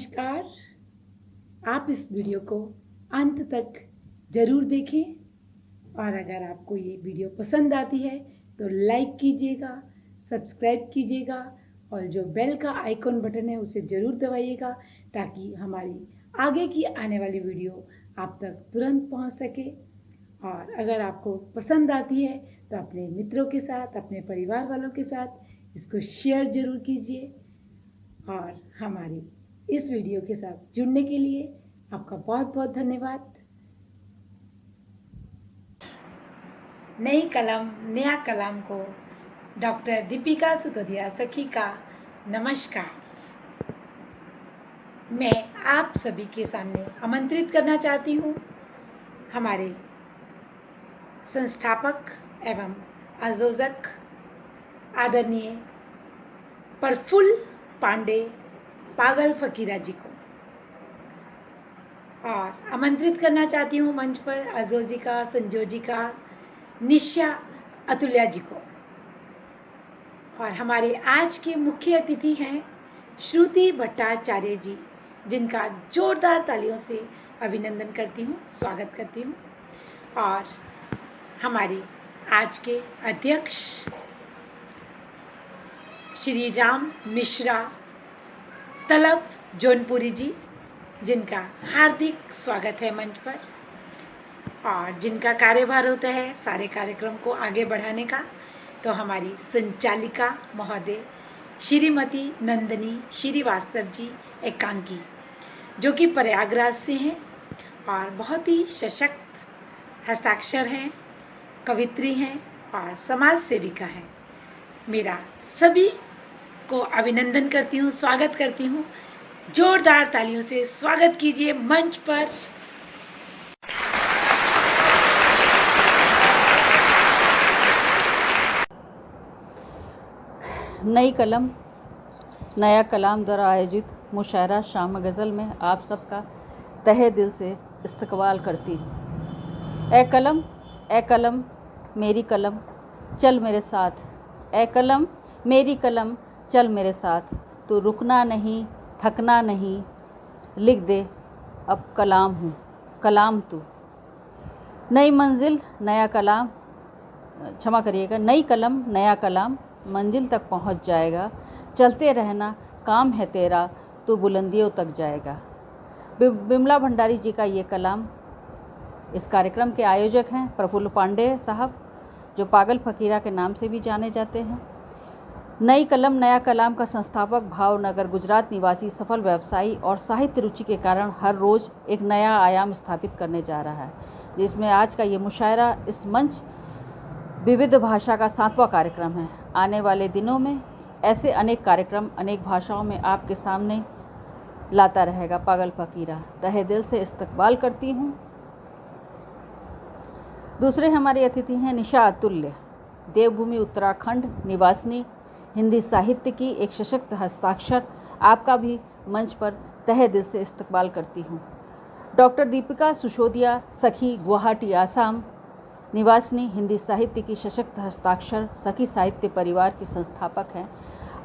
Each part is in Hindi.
नमस्कार। आप इस वीडियो को अंत तक ज़रूर देखें और अगर आपको ये वीडियो पसंद आती है तो लाइक कीजिएगा, सब्सक्राइब कीजिएगा और जो बेल का आइकॉन बटन है उसे ज़रूर दबाइएगा ताकि हमारी आगे की आने वाली वीडियो आप तक तुरंत पहुंच सके। और अगर आपको पसंद आती है तो अपने मित्रों के साथ, अपने परिवार वालों के साथ इसको शेयर ज़रूर कीजिए। और हमारी इस वीडियो के साथ जुड़ने के लिए आपका बहुत बहुत धन्यवाद। नई कलम नया कलाम को डॉक्टर दीपिका सुखोदिया सखी का नमस्कार। मैं आप सभी के सामने आमंत्रित करना चाहती हूँ हमारे संस्थापक एवं आयोजक आदरणीय प्रफुल्ल पांडे पागल फकीरा जी को, और आमंत्रित करना चाहती हूँ मंच पर आयोजिका संयोजिका निशा अतुल्या जी को। और हमारे आज के मुख्य अतिथि हैं श्रुति भट्टाचार्य जी, जिनका जोरदार तालियों से अभिनंदन करती हूँ, स्वागत करती हूँ। और हमारे आज के अध्यक्ष श्री राम मिश्रा तलब जौनपुरी जी, जिनका हार्दिक स्वागत है मंच पर, और जिनका कार्यभार होता है सारे कार्यक्रम को आगे बढ़ाने का। तो हमारी संचालिका महोदय श्रीमती नंदिनी श्रीवास्तव जी एकांकी, जो कि प्रयागराज से हैं और बहुत ही सशक्त हस्ताक्षर हैं, कवित्री हैं और समाज सेविका हैं। मेरा सभी को अभिनंदन करती हूँ, स्वागत करती हूँ। जोरदार तालियों से स्वागत कीजिए मंच पर। नई कलम नया कलाम द्वारा आयोजित मुशायरा शाम गज़ल में आप सबका तहे दिल से इस्तकबाल करती हूँ। ए कलम मेरी कलम चल मेरे साथ, ए कलम मेरी कलम चल मेरे साथ, तू रुकना नहीं थकना नहीं, लिख दे अब कलाम हूँ कलाम तू। नई मंजिल नया कलाम, क्षमा करिएगा, नई कलम नया कलाम मंजिल तक पहुँच जाएगा, चलते रहना काम है तेरा, तू बुलंदियों तक जाएगा। बिमला भंडारी जी का ये कलाम। इस कार्यक्रम के आयोजक हैं प्रफुल्ल पांडे साहब, जो पागल फकीरा के नाम से भी जाने जाते हैं। नई कलम नया कलाम का संस्थापक भावनगर गुजरात निवासी सफल व्यवसायी और साहित्य रुचि के कारण हर रोज़ एक नया आयाम स्थापित करने जा रहा है, जिसमें आज का ये मुशायरा इस मंच विविध भाषा का 7वां कार्यक्रम है। आने वाले दिनों में ऐसे अनेक कार्यक्रम अनेक भाषाओं में आपके सामने लाता रहेगा पागल फकीरा। तहे दिल से इस्तकबाल करती हूँ। दूसरे हमारे अतिथि हैं निशा अतुल्य, देवभूमि उत्तराखंड निवासिनी, हिंदी साहित्य की एक सशक्त हस्ताक्षर। आपका भी मंच पर तहे दिल से इस्तकबाल करती हूँ। डॉक्टर दीपिका सुशोदिया सखी, गुवाहाटी आसाम निवासिनी, हिंदी साहित्य की सशक्त हस्ताक्षर, सखी साहित्य परिवार की संस्थापक हैं।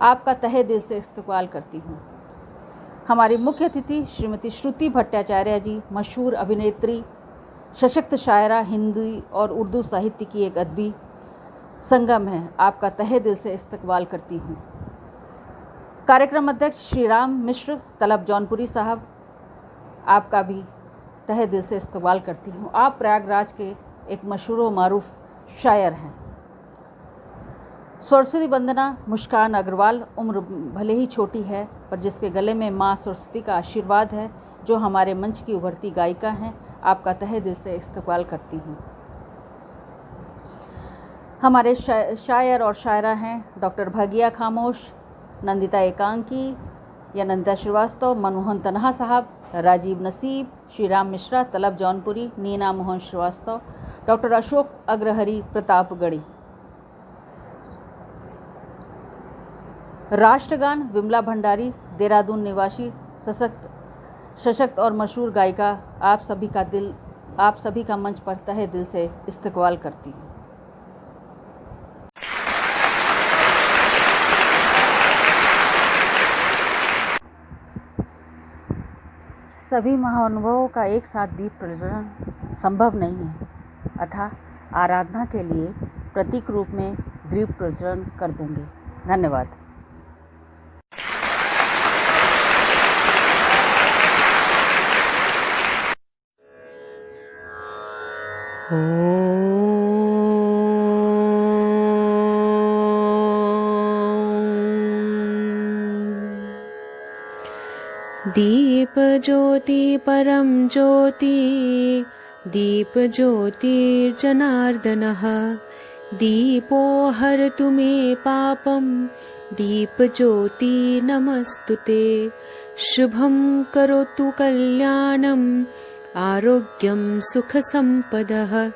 आपका तहे दिल से इस्तकबाल करती हूँ। हमारी मुख्य अतिथि श्रीमती श्रुति भट्टाचार्य जी, मशहूर अभिनेत्री, सशक्त शायरा, हिंदी और उर्दू साहित्य की एक अदबी संगम है। आपका तहे दिल से इस्तकबाल करती हूँ। कार्यक्रम अध्यक्ष श्री राम मिश्र तलब जौनपुरी साहब, आपका भी तहे दिल से इस्तकबाल करती हूँ। आप प्रयागराज के एक मशहूर व मारूफ शायर हैं। सरस्वती वंदना मुस्कान अग्रवाल, उम्र भले ही छोटी है पर जिसके गले में माँ सरस्वती का आशीर्वाद है, जो हमारे मंच की उभरती गायिका हैं। आपका तहे दिल से इस्तकबाल करती हूँ। हमारे शायर और शायरा हैं डॉक्टर भागिया खामोश, नंदिता एकांकी या नंदिता श्रीवास्तव, मनमोहन तन्हा साहब, राजीव नसीब, श्री राम मिश्रा तलब जौनपुरी, नीना मोहन श्रीवास्तव, डॉक्टर अशोक अग्रहरी प्रतापगढ़ी। राष्ट्रगान विमला भंडारी, देहरादून निवासी, सशक्त और मशहूर गायिका। आप सभी का मंच पर तहे दिल से इस्तकबाल करती हूँ। सभी महाअनुभवों का एक साथ दीप प्रज्वलन संभव नहीं है, अतः आराधना के लिए प्रतीक रूप में दीप प्रज्वलन कर देंगे। धन्यवाद। दीप ज्योति परम ज्योति, दीप ज्योतिर्जनार्दनः, दीपो हरतु मे पापं, दीप ज्योति नमस्तुते। शुभं करोतु कल्याणम्, आरोग्यं सुखसम्पदः,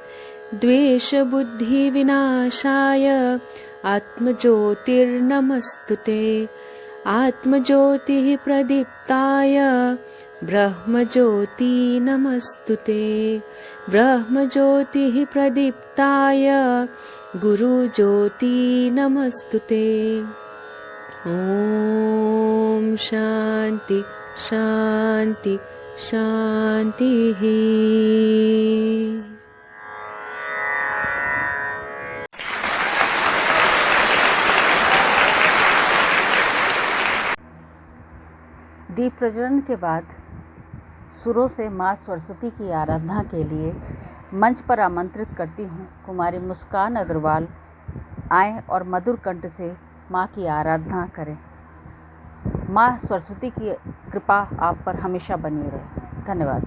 द्वेषबुद्धिविनाशाय आत्मज्योतिर्नमस्तुते। आत्मज्योतिः प्रदीप्ताय ब्रह्मज्योति नमस्तुते। ब्रह्मज्योतिः प्रदीप्ताय गुरुज्योति नमस्तुते। ॐ शान्ति शान्ति शान्तिः। दीप प्रज्वलन के बाद सुरों से माँ सरस्वती की आराधना के लिए मंच पर आमंत्रित करती हूँ कुमारी मुस्कान अग्रवाल। आएँ और मधुर कंठ से माँ की आराधना करें। माँ सरस्वती की कृपा आप पर हमेशा बनी रहे। धन्यवाद।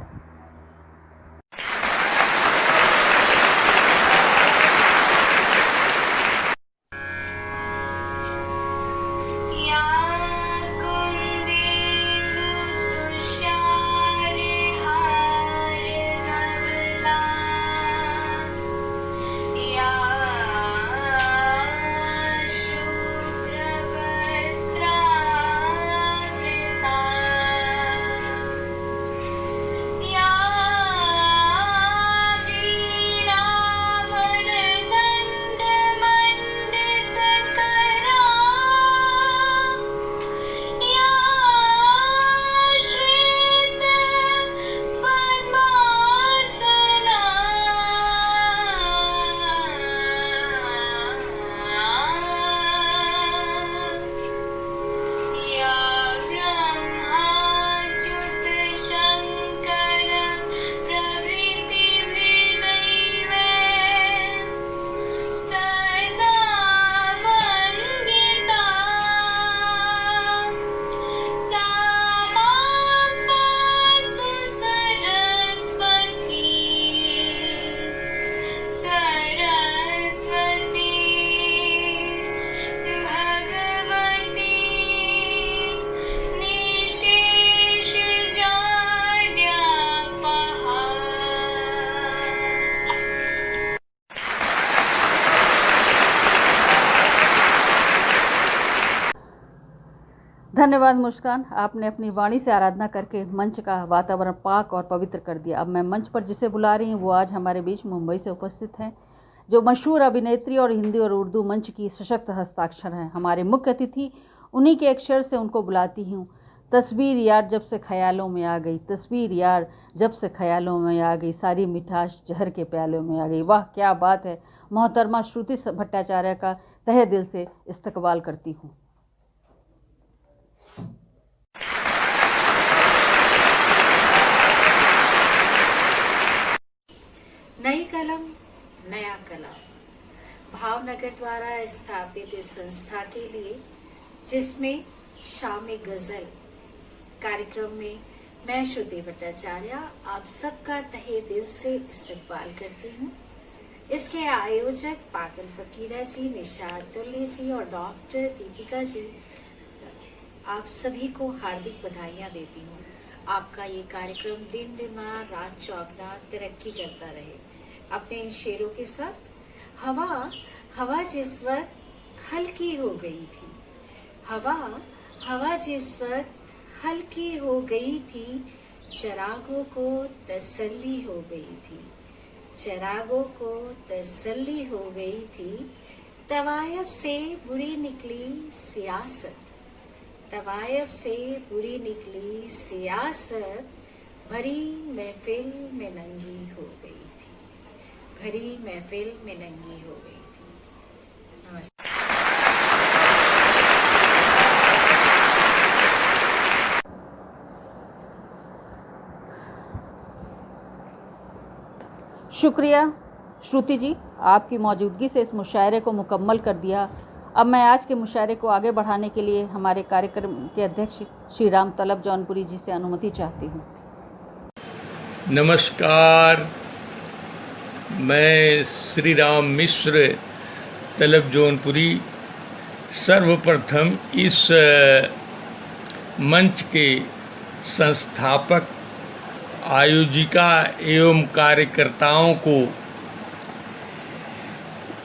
धन्यवाद मुस्कान, आपने अपनी वाणी से आराधना करके मंच का वातावरण पाक और पवित्र कर दिया। अब मैं मंच पर जिसे बुला रही हूँ वो आज हमारे बीच मुंबई से उपस्थित हैं, जो मशहूर अभिनेत्री और हिंदी और उर्दू मंच की सशक्त हस्ताक्षर हैं। हमारे मुख्य अतिथि, उन्हीं के अक्षर से उनको बुलाती हूँ। तस्वीर यार जब से ख्यालों में आ गई, तस्वीर यार जब से ख्यालों में आ गई, सारी मिठास जहर के प्यालों में आ गई। वाह क्या बात है। मोहतरमा श्रुति भट्टाचार्य का तहे दिल से इस्तकबाल करती हूँ। नई कलम नया कलाम, भावनगर द्वारा स्थापित इस संस्था के लिए, जिसमें शाम गजल कार्यक्रम में मैं श्रुति भट्टाचार्य आप सबका तहे दिल से इस्तकबाल करती हूँ। इसके आयोजक पागल फकीरा जी, निशात तुल्ले जी और डॉक्टर दीपिका जी, आप सभी को हार्दिक बधाइयाँ देती हूँ। आपका ये कार्यक्रम दिन दिमाग रात चौगना तरक्की करता रहे। अपने इन शेरों के साथ, हवा जिस वक्त हल्की हो गई थी, हवा जिस वक्त हल्की हो गई थी, चरागों को तसल्ली हो गई थी, चरागों को तसल्ली हो गई थी। तवायफ से बुरी निकली सियासत, तवायफ से बुरी निकली सियासत, भरी महफिल में नंगी हो गई थी, भरी महफिल में नंगी हो गई थी। नमस्कार। शुक्रिया श्रुति जी, आपकी मौजूदगी से इस मुशायरे को मुकम्मल कर दिया। अब मैं आज के मुशायरे को आगे बढ़ाने के लिए हमारे कार्यक्रम के अध्यक्ष श्री राम तलब जौनपुरी जी से अनुमति चाहती हूँ। नमस्कार, मैं श्री राम मिश्र तलब जौनपुरी सर्वप्रथम इस मंच के संस्थापक, आयोजिका एवं कार्यकर्ताओं को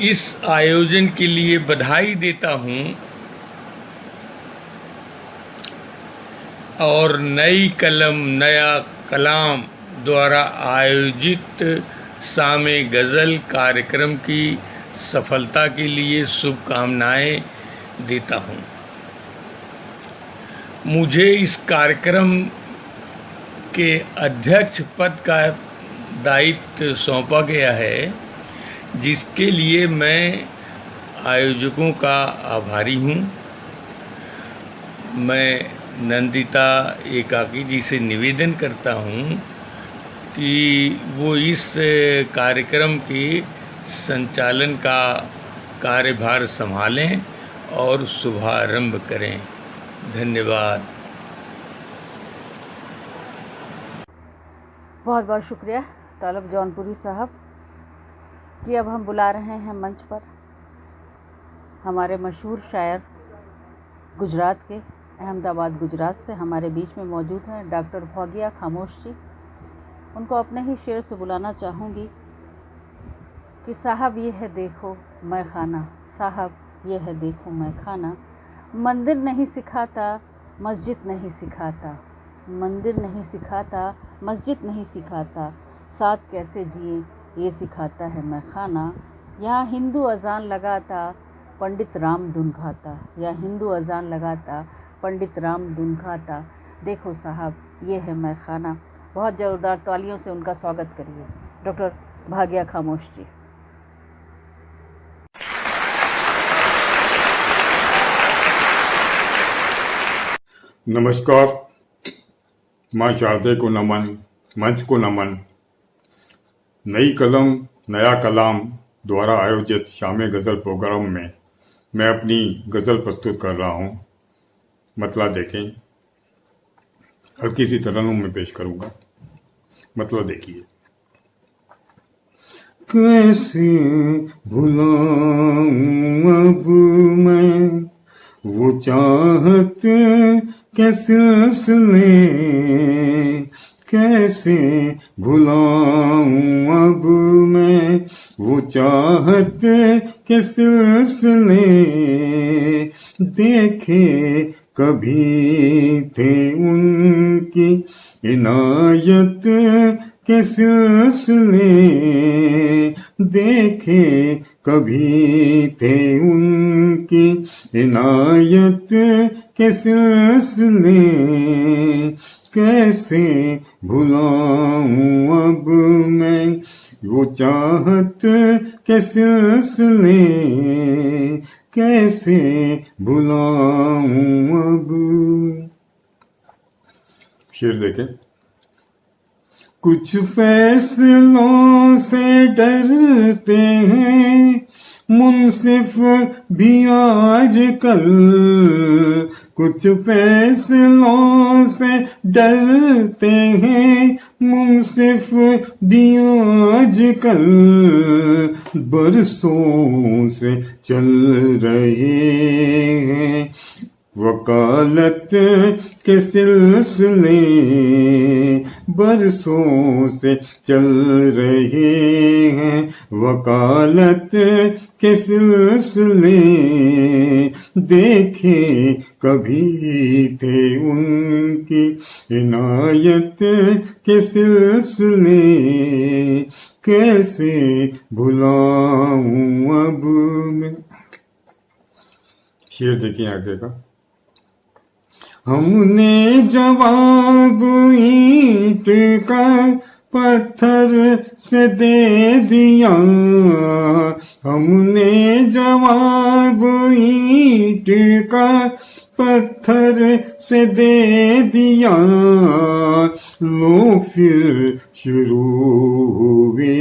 इस आयोजन के लिए बधाई देता हूँ और नई कलम नया कलाम द्वारा आयोजित शामे गज़ल कार्यक्रम की सफलता के लिए शुभकामनाएं देता हूँ। मुझे इस कार्यक्रम के अध्यक्ष पद का दायित्व सौंपा गया है, जिसके लिए मैं आयोजकों का आभारी हूँ। मैं नंदिता एकाकी जी से निवेदन करता हूँ कि वो इस कार्यक्रम के संचालन का कार्यभार संभालें और शुभारंभ करें। धन्यवाद। बहुत बहुत शुक्रिया तलब जौनपुरी साहब जी। अब हम बुला रहे हैं मंच पर हमारे मशहूर शायर, गुजरात के, अहमदाबाद गुजरात से हमारे बीच में मौजूद हैं डॉक्टर भाग्या खामोश जी। उनको अपने ही शेर से बुलाना चाहूँगी कि साहब ये है देखो मैं खाना, साहब ये है देखो मैं खाना, मंदिर नहीं सिखाता मस्जिद नहीं सिखाता, मंदिर नहीं सिखाता मस्जिद नहीं सिखाता, साथ कैसे जिए ये सिखाता है मैं खाना। यहाँ हिंदू अजान लगाता पंडित राम धुन खाता, या हिंदू अजान लगाता पंडित राम धुन खाता, देखो साहब ये है मैं खाना। बहुत ज़ोरदार तालियों से उनका स्वागत करिए डॉक्टर भाग्या खामोश जी। नमस्कार, माँ शारदे को नमन, मंच को नमन। नई कलम नया कलाम द्वारा आयोजित शामे गज़ल प्रोग्राम में मैं अपनी गज़ल प्रस्तुत कर रहा हूँ। मतलब देखें, हल्की सी तरन्नुम में पेश करूँगा। मतलब देखिए। कैसे भुलाऊं अब मैं वो चाहत के सिलसिले, कैसे भुलाऊं अब मैं वो चाहत के सिलसिले, देखे कभी थे उनकी इनायत के सिलसिले, देखे कभी थे उनकी इनायत के सिलसिले, कैसे भुलाऊं अब मैं वो चाहत के सिलसिले, कैसे भुलाऊं अब। शेर देखें। कुछ फैसलों से डरते हैं मुंसिफ भी आजकल, कुछ फैसलों से डरते हैं मुंसिफ भी आजकल, बरसों से चल रहे हैं वकालत के सिलसिले, बरसों से चल रहे हैं वकालत के सिलसिले, देखे कभी थे उनकी इनायत के सिलसिले, कैसे भुलाऊं अब मैं। शेर देखिए आगे का। हमने जवाब ईंट का पत्थर से दे दिया, हमने जवाब ईंट का पत्थर से दे दिया। लो फिर शुरू हुए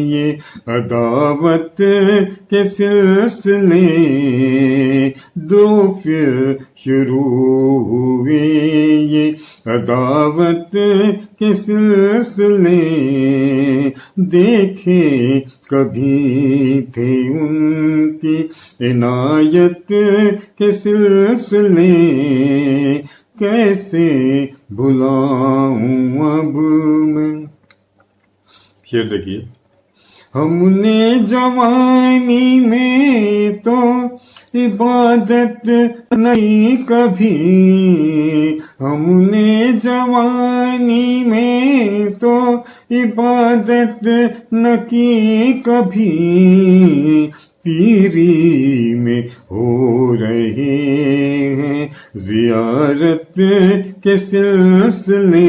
ये अदावत के सिलसिले, दो फिर शुरू हुए ये अदावत के सिलसिले। देखे कभी थे उनकी इनायत के सिलसिले, कैसे भुलाऊं अब मैं। शेर देखिए, हमने जवानी में तो इबादत नहीं कभी, हमने जवानी में तो इबादत न की कभी। पीरी में हो रहे हैं जियारत के सिलसिले,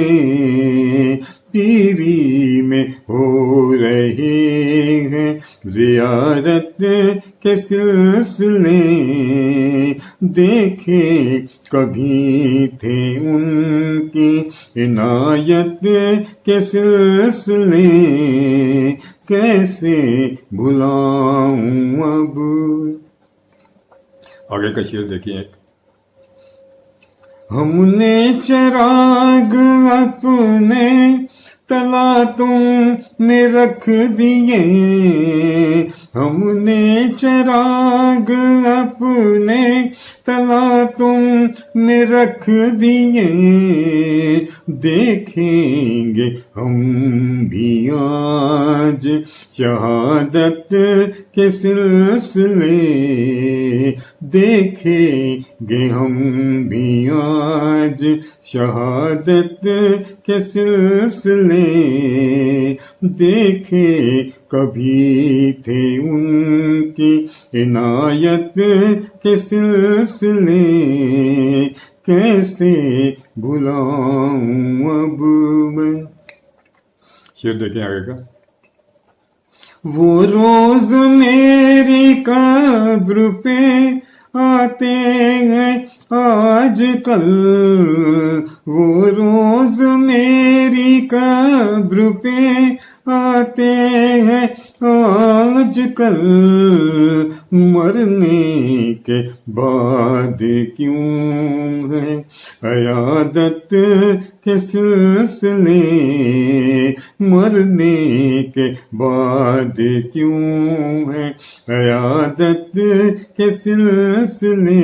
पीरी में हो रहे हैं जियारत के सिलसिले। देखे कभी थे उनकी इनायत के सिलसिले, कैसे भुलाऊं अब। आगे का शेर देखिए, हमने चिराग अपने तलातों में रख दिए, हमने चिराग अपने तलातों में रख दिए। देखेंगे हम भी आज शहादत के सिलसिले, देखेंगे हम भी आज शहादत के सिलसिले। देखे कभी थे उनकी इनायत के सिलसिले, कैसे भुलाऊं अब मैं। शेर देखें आगे का, वो रोज मेरी कब्र पे आते हैं आजकल, वो रोज मेरी कब्र पे आते हैं आजकल। मरने के बाद क्यों है अयादत के सिलसिले, मरने के बाद क्यों है अयादत के सिलसिले।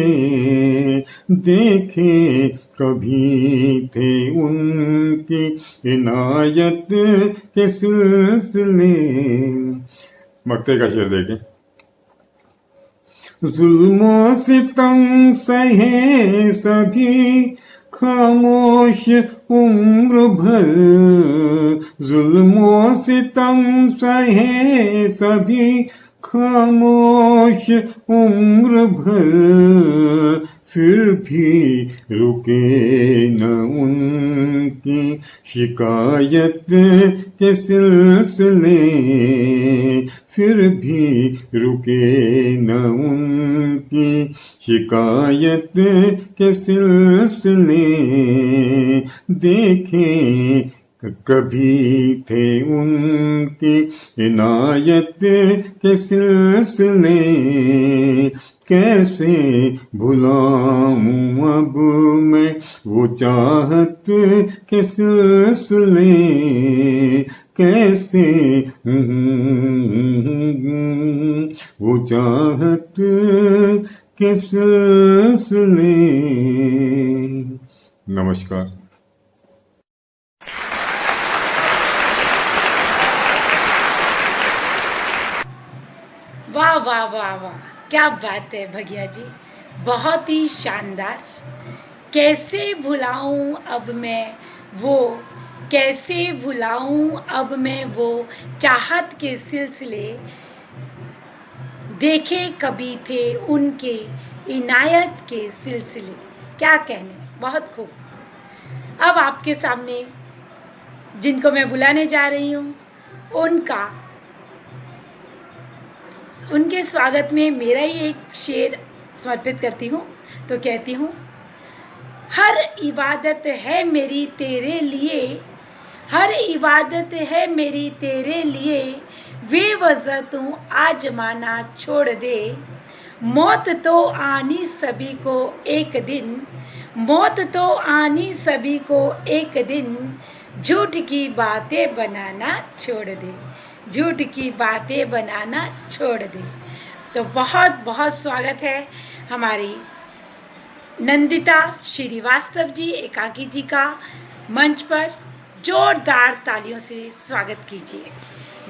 देखे कभी थे उनकी इनायत के सिलसिले। मक्ते का शेर देखें, जुल्मों सितम सहे सभी खामोश उम्र भर, जुल्मों सितम सहे सभी खामोश उम्र भर। फिर भी रुके न उनकी शिकायत के सिलसिले, फिर भी रुके न उनकी शिकायत के सिलसिले। देखें कभी थे उनकी इनायत के सिलसिले, कैसे भुलाऊं अब मैं वो चाहत के सिलसिले, कैसे वो चाहत के सिलसिले। नमस्कार। वाह वाह वाह वाह, क्या बात है भैया जी, बहुत ही शानदार। कैसे भुलाऊं अब मैं वो, कैसे भुलाऊं अब मैं वो चाहत के सिलसिले। देखे कभी थे उनके इनायत के सिलसिले। क्या कहने, बहुत खूब। अब आपके सामने जिनको मैं बुलाने जा रही हूँ उनके स्वागत में मेरा ही एक शेर समर्पित करती हूँ। तो कहती हूँ, हर इबादत है मेरी तेरे लिए, हर इबादत है मेरी तेरे लिए, बेवजह तू आजमाना छोड़ दे। मौत तो आनी सभी को एक दिन, मौत तो आनी सभी को एक दिन, झूठ की बातें बनाना छोड़ दे, झूठ की बातें बनाना छोड़ दे। तो बहुत बहुत स्वागत है हमारी नंदिता श्रीवास्तव जी एकाकी जी का मंच पर। जोरदार तालियों से स्वागत कीजिए।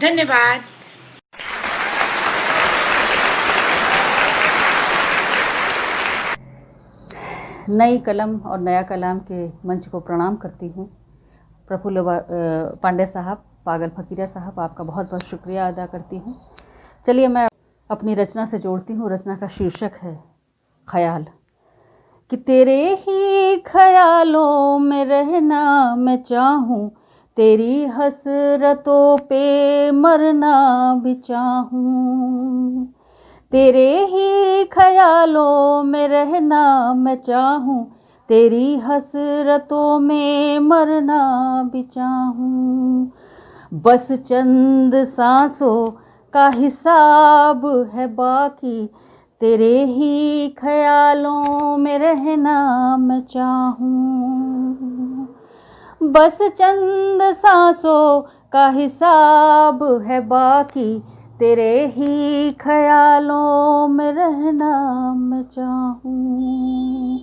धन्यवाद। नई कलम और नया कलाम के मंच को प्रणाम करती हूँ। प्रफुल्ल पांडे साहब, पागल फकीरा साहब, आपका बहुत बहुत शुक्रिया अदा करती हूँ। चलिए मैं अपनी रचना से जोड़ती हूँ। रचना का शीर्षक है ख्याल। कि तेरे ही ख्यालों में रहना मैं चाहूँ, तेरी हसरतों पे मरना भी चाहूँ। तेरे ही ख्यालों में रहना मैं चाहूँ, तेरी हसरतों में मरना भी चाहूँ। बस चंद सांसों का हिसाब है बाकी, तेरे ही ख्यालों में रहना मैं चाहूँ। बस चंद सांसों का हिसाब है बाकी, तेरे ही ख्यालों में रहना मैं चाहूँ।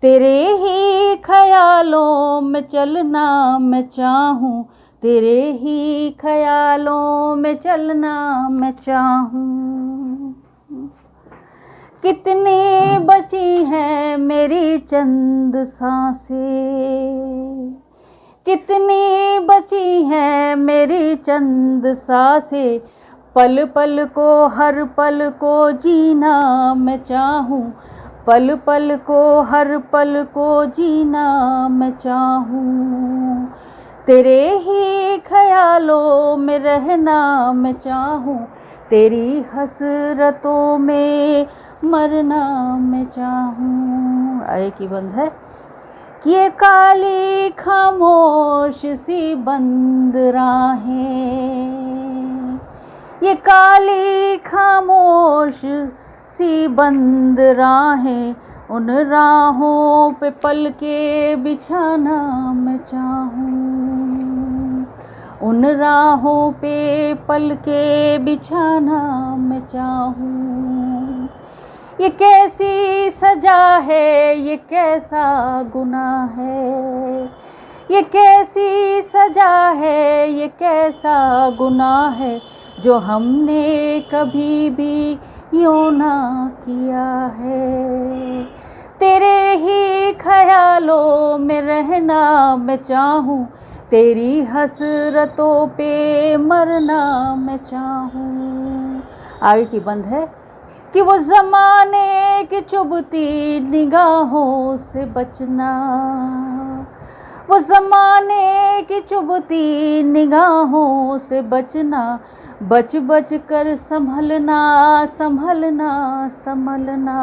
तेरे ही ख्यालों में चलना मैं चाहूँ, तेरे ही ख्यालों में चलना मैं चाहूँ। कितनी बची हैं मेरी चंद सांसें, कितनी बची हैं मेरी चंद सांसें, पल पल को हर पल को जीना मैं चाहूँ, पल पल को हर पल को जीना मैं चाहूँ। तेरे ही ख्यालों में रहना मैं चाहूँ, तेरी हसरतों में मरना मैं चाहूँ। आए की बंद है कि ये काली खामोश सी बंद राहें, ये काली खामोश सी बंद राहें, उन राहों पे पल के बिछाना मैं चाहूँ, उन राहों पे पल के बिछाना मैं चाहूँ। ये कैसी सजा है, ये कैसा गुनाह है, ये कैसी सजा है, ये कैसा गुनाह है, जो हमने कभी भी यूं ना किया है। तेरे ही ख्यालों में रहना मैं चाहूँ, तेरी हसरतों पे मरना मैं चाहूँ। आगे की बंद है कि वो ज़माने की चुभती निगाहों से बचना, वो ज़माने की चुभती निगाहों से बचना, बच बच कर संभलना संभलना संभलना,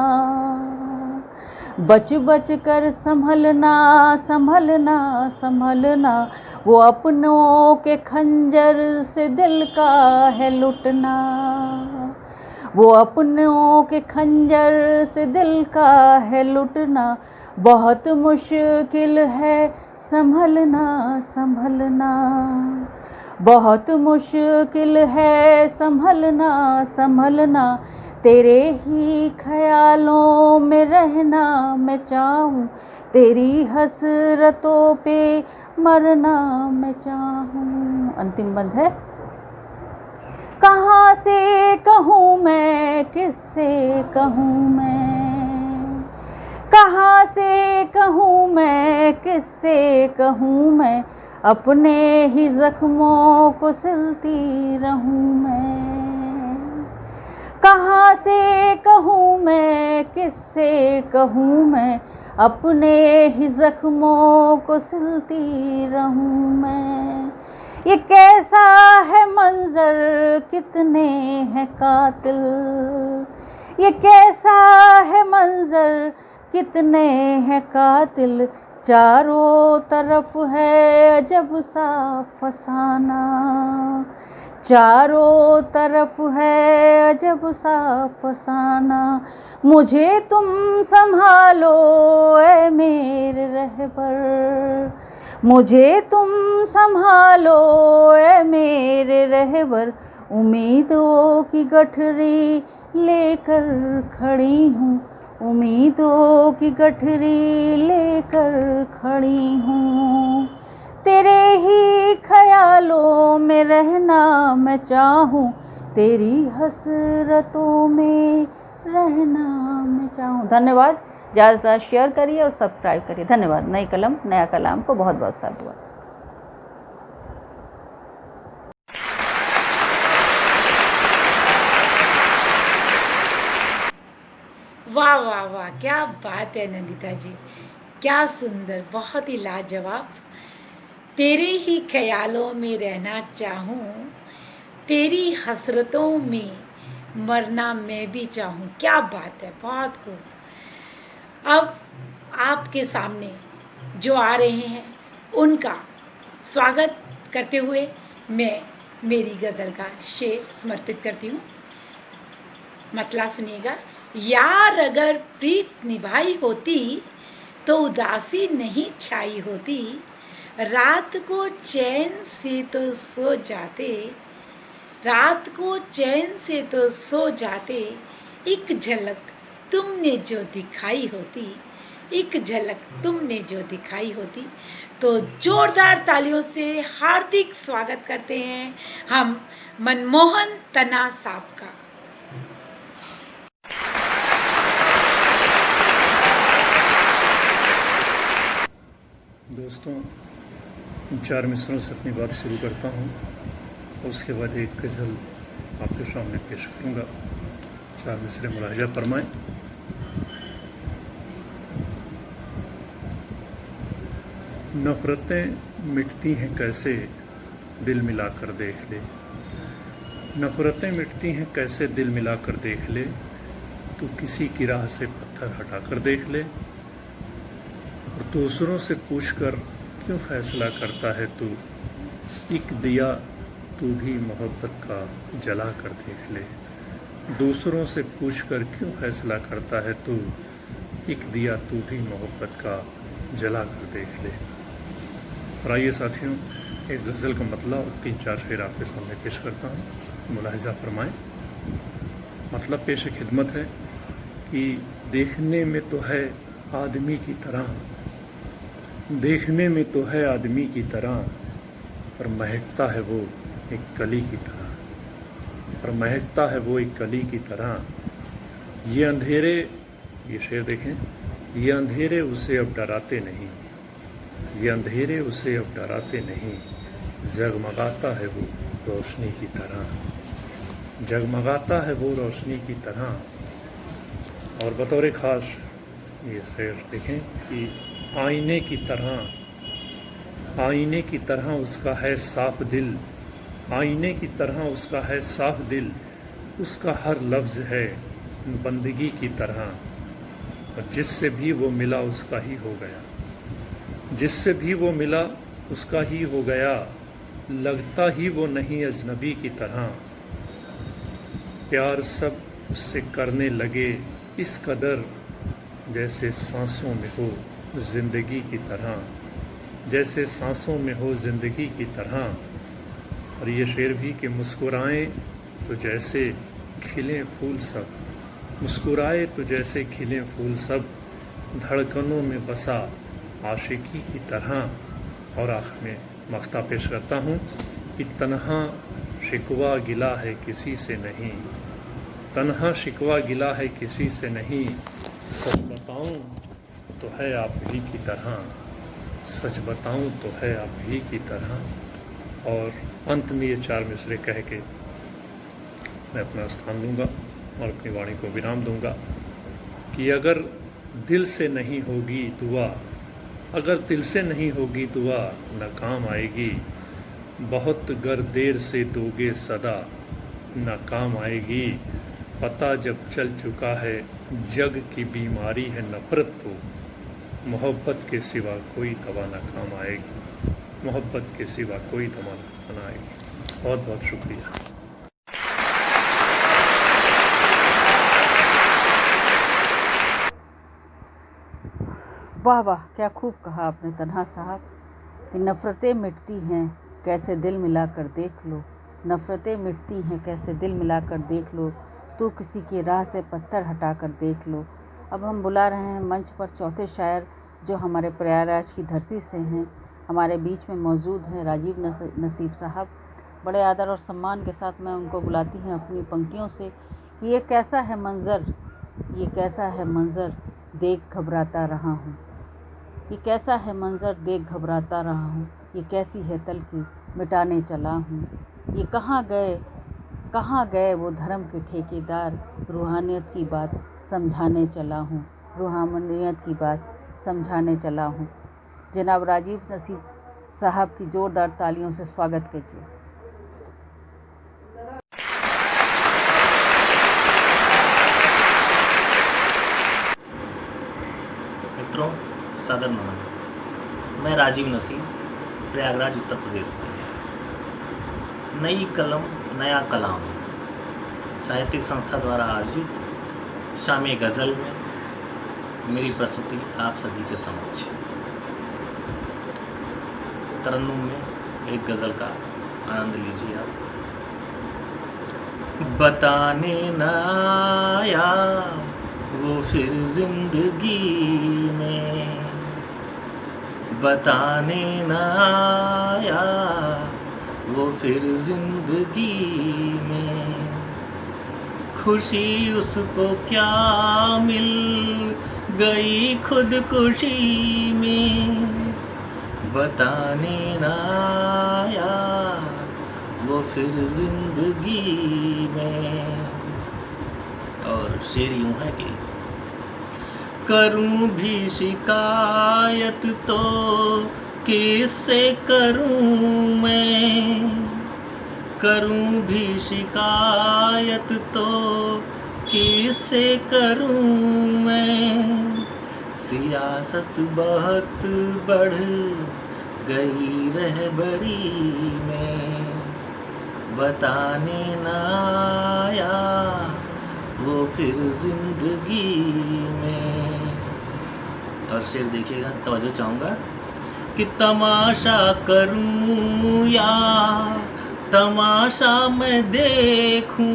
बच बच कर संभलना संभलना संभलना। वो अपनों के खंजर से दिल का है लुटना, वो अपनों के खंजर से दिल का है लुटना। बहुत मुश्किल है संभलना संभलना, बहुत मुश्किल है संभलना संभलना। तेरे ही ख्यालों में रहना मैं चाहूँ, तेरी हसरतों पे मरना मैं चाहूँ। अंतिम बंद है। कहाँ से कहूँ मैं, किससे कहूँ मैं, कहाँ से कहूँ मैं, किससे कहूँ मैं, अपने ही जख्मों को सिलती रहूँ मैं। कहाँ से कहूँ मैं, किससे कहूँ मैं, अपने ही जख्मों को सिलती रहूं मैं। ये कैसा है मंजर, कितने हैं कातिल, ये कैसा है मंजर, कितने हैं कातिल, चारों तरफ है अजब सा फसाना, चारों तरफ है अजब सा फसाना। मुझे तुम संभालो ऐ मेरे रहबर, मुझे तुम संभालो ऐ मेरे रहबर, उम्मीदों की गठरी लेकर खड़ी हूँ, उम्मीदों की गठरी लेकर खड़ी हूँ। तेरे ही ख्यालों में रहना मैं चाहूँ, तेरी हसरतों में रहना मैं चाहूँ। धन्यवाद। ज़्यादा से ज़्यादा शेयर करिए और सब्सक्राइब करिए। धन्यवाद। नई कलम नया कलाम को बहुत बहुत साधुवाद। वाह वाह वाह, क्या बात है नंदिता जी, क्या सुंदर, बहुत ही लाजवाब। तेरे ही ख्यालों में रहना चाहूँ, तेरी हसरतों में मरना मैं भी चाहूँ। क्या बात है, बहुत खूब। अब आपके सामने जो आ रहे हैं उनका स्वागत करते हुए मैं मेरी गज़ल का शेर समर्पित करती हूँ। मतला सुनिएगा। यार अगर प्रीत निभाई होती तो उदासी नहीं छाई होती, रात को चैन से तो सो जाते, रात को चैन से तो सो जाते, एक झलक तुमने जो दिखाई होती, एक झलक तुमने जो दिखाई होती। तो जोरदार तालियों से हार्दिक स्वागत करते हैं हम मनमोहन तना साहब का। दोस्तों, 4 मिसरों से अपनी बात शुरू करता हूँ, उसके बाद एक गज़ल आपके सामने पेश करूँगा। 4 मिसरे मुलाहिजा फरमाएं। नफ़रतें मिटती हैं कैसे दिल मिलाकर देख ले, नफ़रतें मिटती हैं कैसे दिल मिलाकर देख ले, तू किसी की राह से पत्थर हटाकर देख ले, और दूसरों से पूछकर क्यों फैसला करता है तू, एक दिया तू भी मोहब्बत का जला कर देख ले, दूसरों से पूछकर क्यों फैसला करता है तू, एक दिया तू भी मोहब्बत का जला कर देख ले। और आइए साथियों, एक गज़ल का मतला और 3-4 शेर आपके सामने पेश करता हूँ, मुलाहिजा फरमाएं। मतलब पेश खिदमत है कि देखने में तो है आदमी की तरह, देखने में तो है आदमी की तरह, पर महकता है वो एक कली की तरह, पर महकता है वो एक कली की तरह। ये अंधेरे, ये शेर देखें, ये अंधेरे उसे अब डराते नहीं, ये अंधेरे उसे अब डराते नहीं, जगमगाता है वो रोशनी की तरह, जगमगाता है वो रोशनी की तरह। और बतौर ख़ास ये शेर देखें कि आईने की तरह, आईने की तरह उसका है साफ दिल, आईने की तरह उसका है साफ दिल, उसका हर लफ्ज़ है बंदगी की तरह, और जिससे भी वो मिला उसका ही हो गया, जिससे भी वो मिला उसका ही हो गया, लगता ही वो नहीं अजनबी की तरह। प्यार सब उससे करने लगे इस कदर, जैसे सांसों में हो ज़िंदगी की तरह, जैसे सांसों में हो ज़िंदगी की तरह। और ये शेर भी कि मुस्कुराएं तो जैसे खिले फूल सब, मुस्कुराए तो जैसे खिले फूल सब, धड़कनों में बसा आशिकी की तरह। और आखिर में मख्ता पेश करता हूँ कि तन्हा शिकवा गिला है किसी से नहीं, तन्हा शिकवा गिला है किसी से नहीं, सच बताऊँ तो है आप ही की तरह, सच बताऊँ तो है आप ही की तरह। और अंत में ये 4 मिसरे कह के मैं अपना स्थान दूंगा और अपनी वाणी को विराम दूंगा कि अगर दिल से नहीं होगी दुआ, अगर दिल से नहीं होगी दुआ न काम आएगी। बहुत गर देर से दोगे सदा न काम आएगी। पता जब चल चुका है जग की बीमारी है नफ़रत, तो मोहब्बत के सिवा कोई दवा न काम आएगी। मोहब्बत के सिवा कोई दवा न आएगी। बहुत बहुत शुक्रिया। वाह वाह, क्या खूब कहा आपने तन्हा साहब कि नफ़रतें मिटती हैं कैसे दिल मिलाकर देख लो। नफ़रतें मिटती हैं कैसे दिल मिलाकर देख लो, तू किसी की राह से पत्थर हटाकर देख लो। अब हम बुला रहे हैं मंच पर चौथे शायर जो हमारे प्रयागराज की धरती से हैं, हमारे बीच में मौजूद हैं राजीव नसीब साहब। बड़े आदर और सम्मान के साथ मैं उनको बुलाती हूँ अपनी पंक्तियों से कि ये कैसा है मंज़र, ये कैसा है मंज़र देख घबराता रहा हूँ। ये कैसा है मंज़र देख घबराता रहा हूँ। ये कैसी है तलखी मिटाने चला हूँ। ये कहाँ गए वो धर्म के ठेकेदार, रूहानियत की बात समझाने चला हूँ। रूहानियत की बात समझाने चला हूँ। जनाब राजीव नसीब साहब की ज़ोरदार तालियों से स्वागत कीजिए। मित्रों, सादर नमन। मैं राजीव नसीब, प्रयागराज उत्तर प्रदेश से। नई कलम नया कलाम साहित्यिक संस्था द्वारा आयोजित शामे गज़ल में मेरी प्रस्तुति आप सभी के समक्ष। तरन्नुम में एक गज़ल का आनंद लीजिए आप। बताने न आया वो फिर जिंदगी में, बताने न आया वो फिर जिंदगी में। खुशी उसको क्या मिल गई खुदकुशी में, बताने न आया वो फिर जिंदगी में। और शेर यूं है कि करूं भी शिकायत तो किससे करूं मैं, करूं भी शिकायत तो किससे करूं मैं। सियासत बहुत बढ़ गई रहबरी में, बताने न आया वो फिर जिंदगी में। और शेर देखिएगा, तवज्जो चाहूँगा कि तमाशा करूँ या तमाशा मैं देखूं,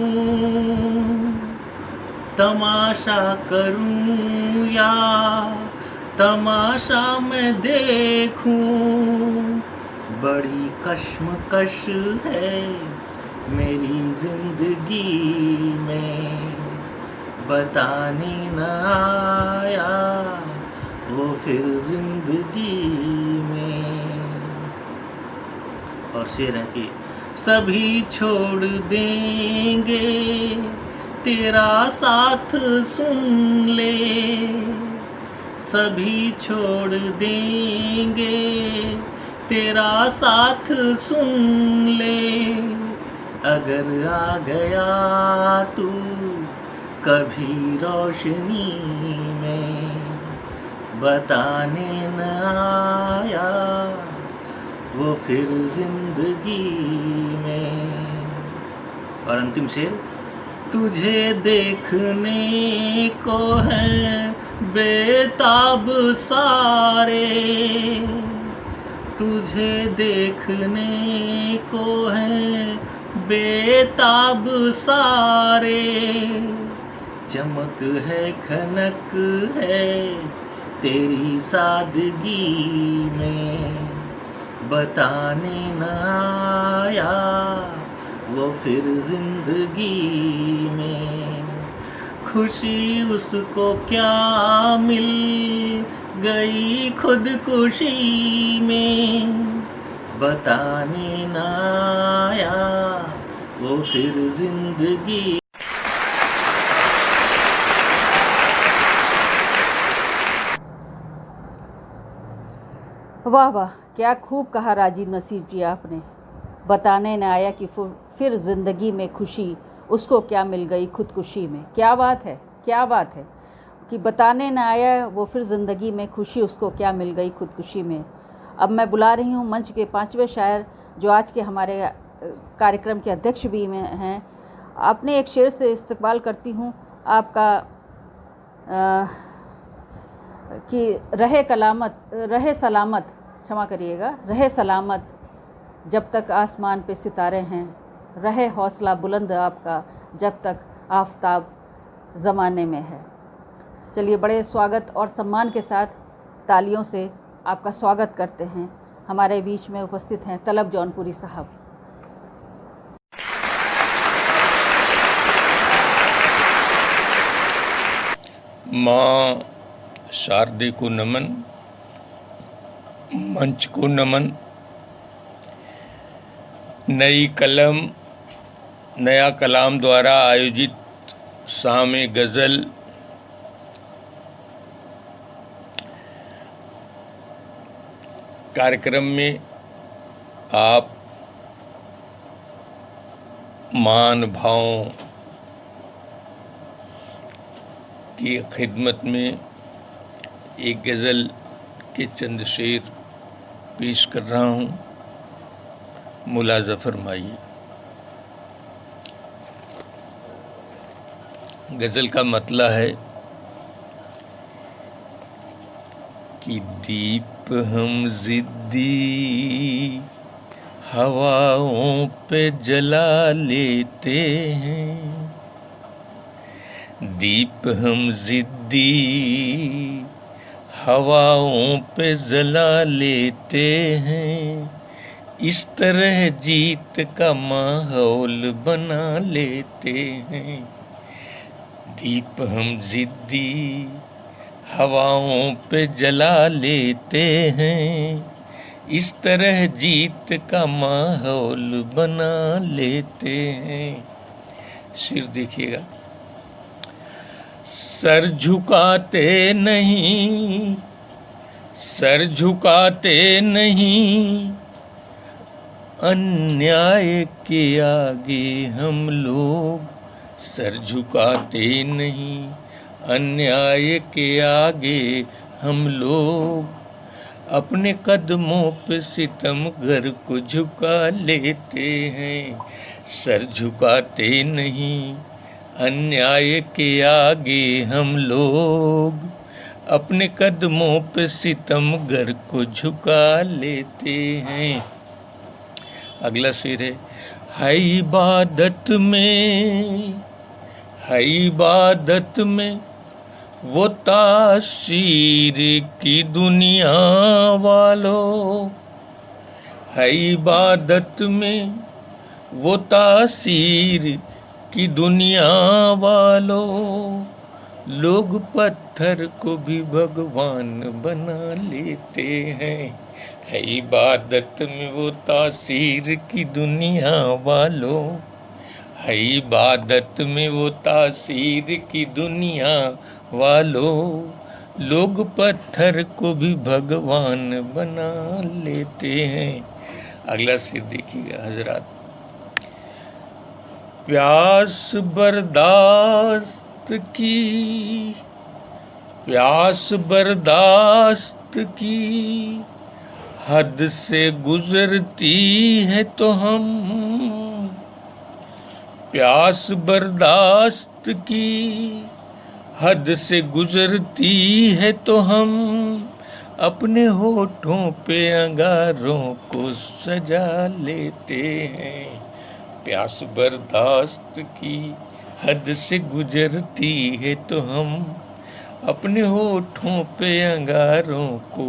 तमाशा करूं या तमाशा मैं देखूं। बड़ी कश्मकश है मेरी जिंदगी में, बताने न आया वो फिर जिंदगी में। और शेर है कि सभी छोड़ देंगे तेरा साथ सुन ले, सभी छोड़ देंगे तेरा साथ सुन ले। अगर आ गया तू कभी रोशनी में, बताने न आया वो फिर जिंदगी में। और अंतिम शेर, तुझे देखने को है बेताब सारे, तुझे देखने को है बेताब सारे। चमक है खनक है तेरी सादगी में, बताने न आया वो फिर जिंदगी में। खुशी उसको क्या मिल गई खुदकुशी में, बताने न आया वो फिर जिंदगी। वाह वाह, क्या खूब कहा राजीव नसीर जी आपने। बताने न आया कि फिर ज़िंदगी में खुशी उसको क्या मिल गई खुदकुशी में। क्या बात है, क्या बात है कि बताने न आया वो फिर ज़िंदगी में खुशी उसको क्या मिल गई खुदकुशी में। अब मैं बुला रही हूँ मंच के 5वें शायर जो आज के हमारे कार्यक्रम के अध्यक्ष भी में हैं। अपने एक शेर से इस्तकबाल करती हूँ आपका कि रहे सलामत, क्षमा करिएगा, रहे सलामत जब तक आसमान पे सितारे हैं, रहे हौसला बुलंद आपका जब तक आफताब ज़माने में है। चलिए बड़े स्वागत और सम्मान के साथ तालियों से आपका स्वागत करते हैं। हमारे बीच में उपस्थित हैं तलब जौनपुरी साहब। माँ शारदे को नमन, मंच को नमन। नई कलम नया कलाम द्वारा आयोजित शामे गज़ल कार्यक्रम में आप मान भावों की खिदमत में एक गज़ल के चंद शेर पेश कर रहा हूँ। मुलाज़ा फरमाइए। गज़ल का मतला है कि दीप हम ज़िद्दी हवाओं पे जला लेते हैं, दीप हम ज़िद्दी हवाओं पे जला लेते हैं, इस तरह जीत का माहौल बना लेते हैं। दीप हम ज़िद्दी हवाओं पे जला लेते हैं, इस तरह जीत का माहौल बना लेते हैं। शेर देखिएगा। सर झुकाते नहीं, सर झुकाते नहीं, अन्याय के आगे हम लोग, सर झुकाते नहीं, अन्याय के आगे हम लोग, अपने कदमों पे सितमगर को झुका लेते हैं। सर झुकाते नहीं, अन्याय के आगे हम लोग, अपने कदमों पे सितमगर को झुका लेते हैं। अगला शेर है इबादत में, है इबादत में वो तासीर की दुनिया वालों, है इबादत में वो तासीर की दुनिया वालों, लोग पत्थर को भी भगवान बना लेते हैं। है इबादत में वो तासीर की दुनिया वालों, है इबादत में वो तासीर की दुनिया वालों, लोग पत्थर को भी भगवान बना लेते हैं। अगला शेर देखिएगा हजरात। प्यास बर्दाश्त की, प्यास बर्दाश्त की हद से गुजरती है तो हम, प्यास बर्दाश्त की हद से गुजरती है तो हम, अपने होठों पे अंगारों को सजा लेते हैं। प्यास बर्दाश्त की हद से गुजरती है तो हम, अपने होठों पे अंगारों को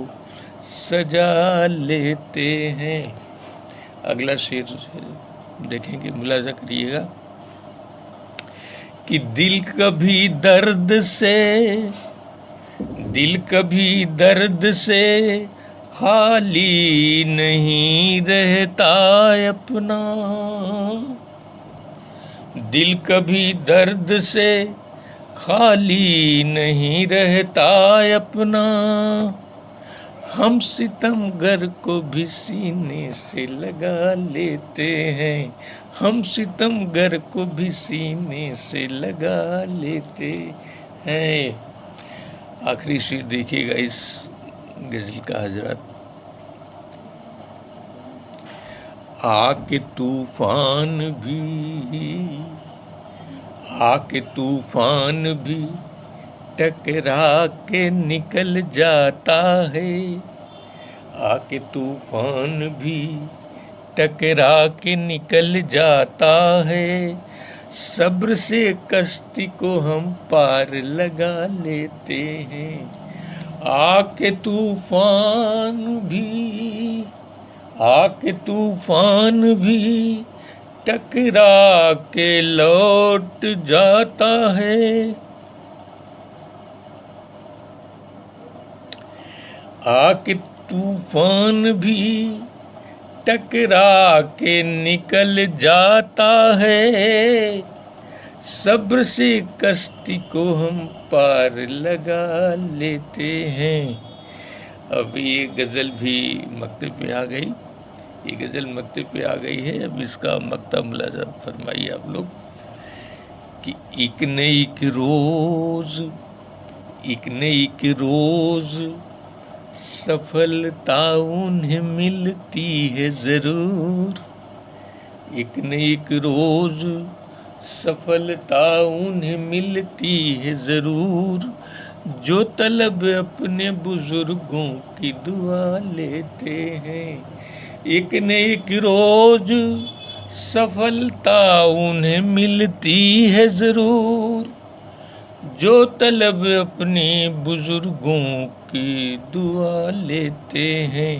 सजा लेते हैं। अगला शेर देखेंगे, मुलाजा करिएगा कि दिल कभी दर्द से, दिल कभी दर्द से खाली नहीं रहता अपना, दिल कभी दर्द से खाली नहीं रहता अपना, हम सितमगर को भी सीने से लगा लेते हैं, हम सितमगर को भी सीने से लगा लेते हैं। आखिरी शेर देखिएगा इस गजल का हजरत। आके तूफान भी टकरा के निकल जाता है, आके तूफान भी टकरा के निकल जाता है, सब्र से कश्ती को हम पार लगा लेते हैं। आके तूफान भी टकरा के लौट जाता है, आके तूफान भी टकरा के निकल जाता है, सब्र से कश्ती को हम पार लगा लेते हैं। अब ये गज़ल भी मक्तब पे आ गई, ये गज़ल मक्तब पे आ गई है। अब इसका मक्ता मुलाजा फरमाइए आप लोग कि एक न एक रोज़ सफलता उन्हें मिलती है ज़रूर, एक न एक रोज़ सफलता उन्हें मिलती है ज़रूर, जो तलब अपने बुजुर्गों की दुआ लेते हैं। एक न एक रोज़ सफलता उन्हें मिलती है ज़रूर, जो तलब अपने बुजुर्गों की दुआ लेते हैं,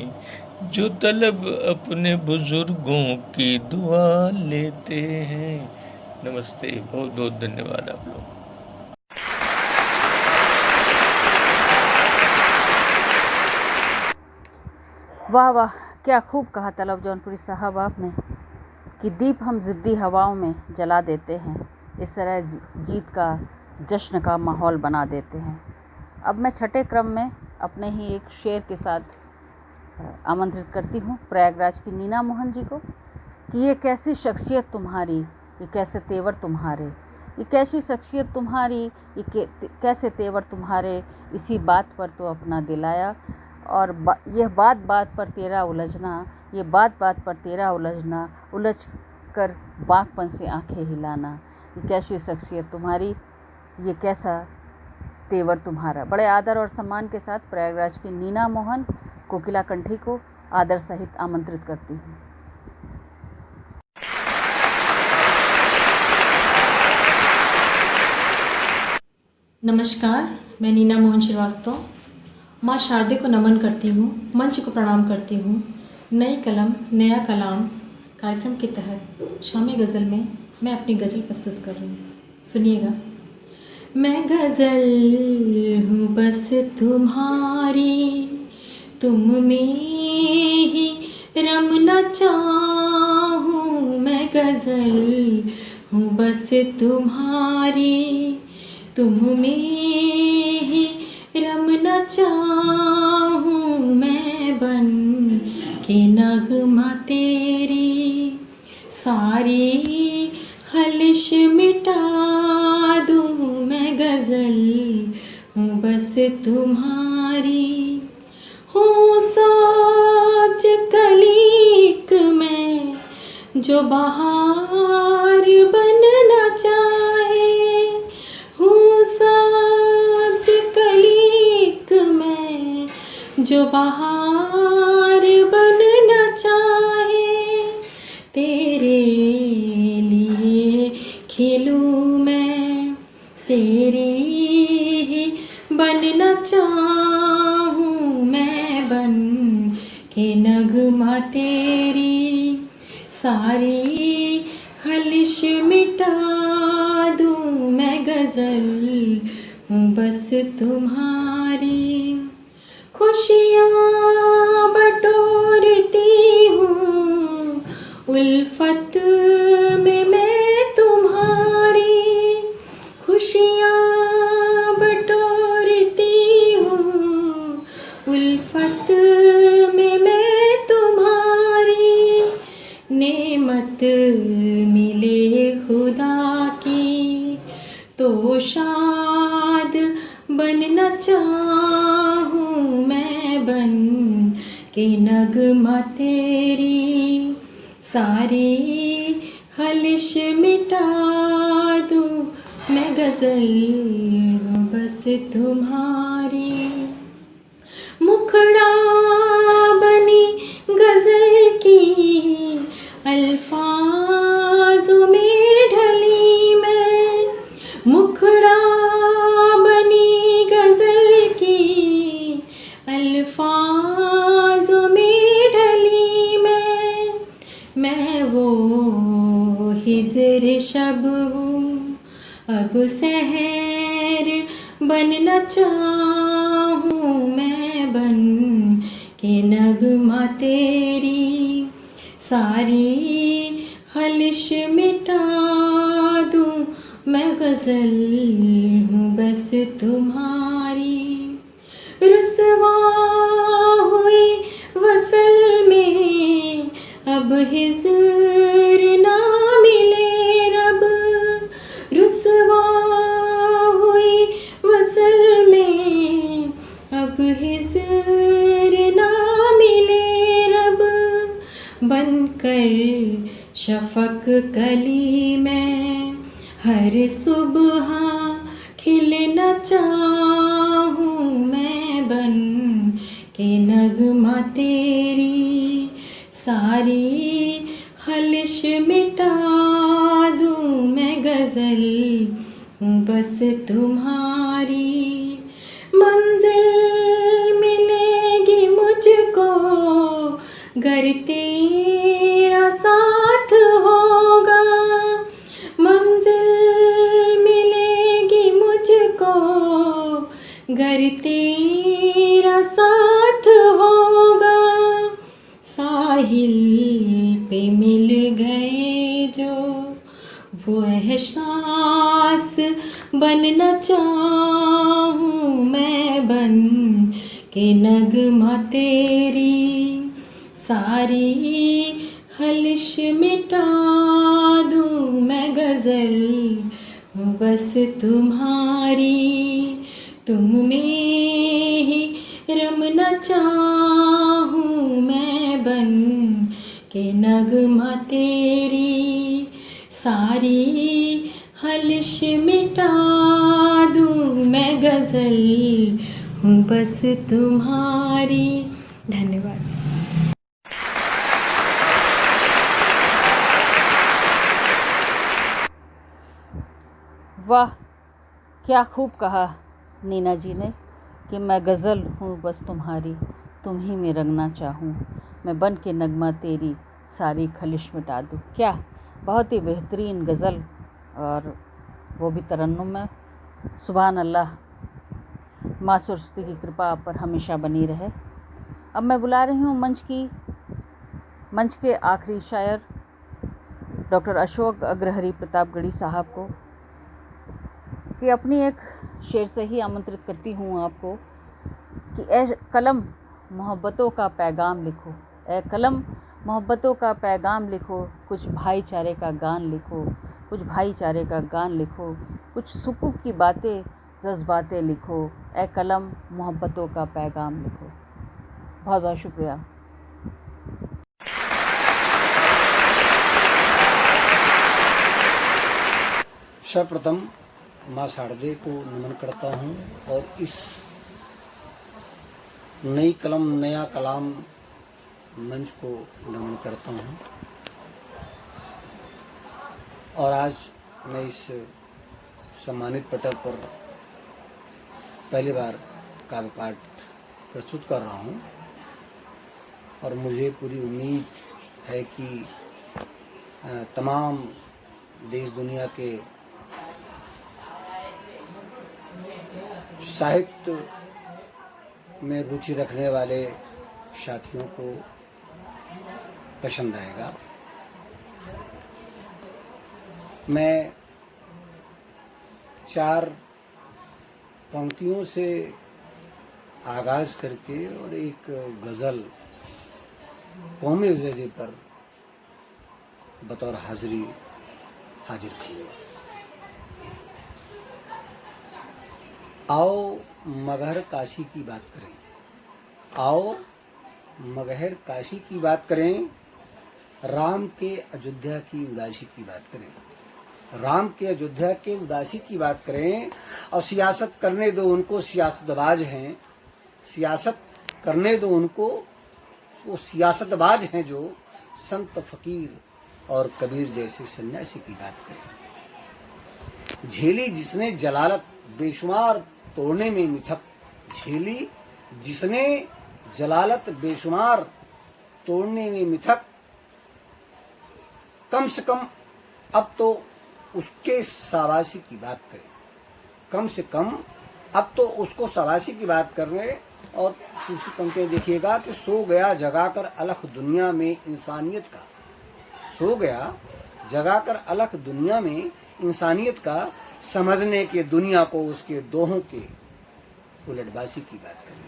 जो तलब अपने बुजुर्गों की दुआ लेते हैं। नमस्ते, बहुत बहुत धन्यवाद आप लोग। वाह वाह, क्या खूब कहा तलब जौनपुरी साहब आपने कि दीप हम ज़िद्दी हवाओं में जला देते हैं, इस तरह जीत का जश्न का माहौल बना देते हैं। अब मैं छठे क्रम में अपने ही एक शेर के साथ आमंत्रित करती हूँ प्रयागराज की नीना मोहन जी को कि ये कैसी शख्सियत तुम्हारी, ये कैसे तेवर तुम्हारे, ये कैसी शख्सियत तुम्हारी, ये कैसे तेवर तुम्हारे, इसी बात पर तो अपना दिल आया, और यह बात बात पर तेरा उलझना, ये बात बात पर तेरा उलझना, उलझ कर बागपन से आंखें हिलाना, ये कैसी शख्सियत तुम्हारी, ये कैसा तेवर तुम्हारा। बड़े आदर और सम्मान के साथ प्रयागराज की नीना मोहन कोकिला कंठी को आदर सहित आमंत्रित करती हूँ। नमस्कार, मैं नीना मोहन श्रीवास्तव माँ शारदे को नमन करती हूँ, मंच को प्रणाम करती हूँ। नई कलम नया कलाम कार्यक्रम के तहत शामी गज़ल में मैं अपनी गज़ल प्रस्तुत कर रही हूँ, सुनिएगा। मैं गज़ल हूँ बस तुम्हारी, तुम में ही रमना चाहूँ। मैं गज़ल हूँ बस तुम्हारी, तुम में ही रमना चाहूँ। मैं बन के नगमा तेरी सारी खलिश मिटा दूँ। मैं गज़ल हूँ बस तुम्हारी, हूँ साज कलीक में जो बहार बनना चाहे, हूँ साज कलीक में जो बहार बनना चाहे। तेरे लिए खिलूँ मैं, तेरी ही बनना चाहूँ। मैं बन के नगमा तेरी सारी खलिश मिटा दूँ। मैं गज़ल हूँ बस तुम्हारी, खुशियाँ बटोरती हूँ उल्फत में मैं तुम्हारी। खुशियाँ बटोरती हूँ उल्फत नगमा तेरी सारी खलिश मिटा दूँ, मैं गज़ल हूँ बस तुम्हारी। मुखड़ा बनी गज़ल की अल्फाज़ों में ढली मैं, मुखड़ा बनी गज़ल की अल्फाज़ों में ढली मैं वो हिज़्र शब हूँ, अब सहर बनना चाहूँ मैं, बन के नगमा तेरी सारी खलिश मिटा दूँ, मैं गज़ल हूँ बस तुम्हारी। रुसवा हुई वसल में अब हिज़्र ना मिले रब, रुसवा हुई वसल में अब हिज़्र ना मिले रब, बनकर शफ़क़ कली में हर सुबह खिलना चाहूँ मैं, बन के नगमा तेरी सारी खलिश मिटा दूँ, मैं गज़ल हूँ बस तुम्हारी। मंजिल मिलेगी मुझको गर तेरा साथ होगा, मंजिल मिलेगी मुझको गर तेरा साथ होगा। साहिल पे मिल गए जो वो एहसास बनना चाहूँ मैं, बन के नगमा तेरी सारी खलिश मिटा दूँ, मैं गज़ल हूँ बस तुम्हारी। तुम में ही रमना चाहूँ मैं, बन के नगमा तेरी सारी खलिश मिटा दूँ, मैं गज़ल हूँ बस तुम्हारी। धन्यवाद। वाह, क्या खूब कहा नीना जी ने कि मैं गज़ल हूँ बस तुम्हारी, तुम ही में रंगना चाहूँ, मैं बन के नगमा तेरी सारी खलिश मिटा दूँ। क्या बहुत ही बेहतरीन गज़ल, और वो भी तरन्नुम में। सुभान अल्लाह, माँ सरस्वती की कृपा आप पर हमेशा बनी रहे। अब मैं बुला रही हूँ मंच के आखिरी शायर डॉक्टर अशोक अग्रहरि प्रतापगढ़ी साहब को, कि अपनी एक शेर से ही आमंत्रित करती हूँ आपको कि ए कलम मोहब्बतों का पैगाम लिखो, ए कलम मोहब्बतों का पैगाम लिखो, कुछ भाईचारे का गान लिखो, कुछ भाईचारे का गान लिखो, कुछ सुकून की बातें जज्बातें लिखो, ए कलम मोहब्बतों का पैगाम लिखो। बहुत बहुत शुक्रिया। सर्वप्रथम माँ शारदे को नमन करता हूँ और इस नई कलम नया कलाम मंच को नमन करता हूँ। और आज मैं इस सम्मानित पटल पर पहली बार काव्य पाठ प्रस्तुत कर रहा हूँ और मुझे पूरी उम्मीद है कि तमाम देश दुनिया के साहित्य में रुचि रखने वाले साथियों को पसंद आएगा। मैं 4 पंक्तियों से आगाज करके और एक गज़ल कौमी ज़रिए पर बतौर हाजिर करूँगा। आओ मगहर काशी की बात करें, आओ मगहर काशी की बात करें, राम के अयोध्या की उदासी की बात करें, राम के अयोध्या के उदासी की बात करें, और सियासत करने दो उनको, सियासतबाज हैं, सियासत करने दो उनको, वो सियासतबाज हैं जो संत फकीर और कबीर जैसे सन्यासी की बात करें। झेली जिसने जलालत बेशुमार तोड़ने में मिथक, झेली जिसने जलालत बेशुमार तोड़ने में मिथक, कम से कम अब तो उसके शाबाशी की बात करें, कम से कम अब तो उसको शाबाशी की बात कर रहे। और दूसरी पंक्ति देखिएगा कि सो गया जगाकर अलख दुनिया में इंसानियत का, सो गया जगाकर अलख दुनिया में इंसानियत का, समझने के दुनिया को उसके दोहों के उलटबासी की बात करें,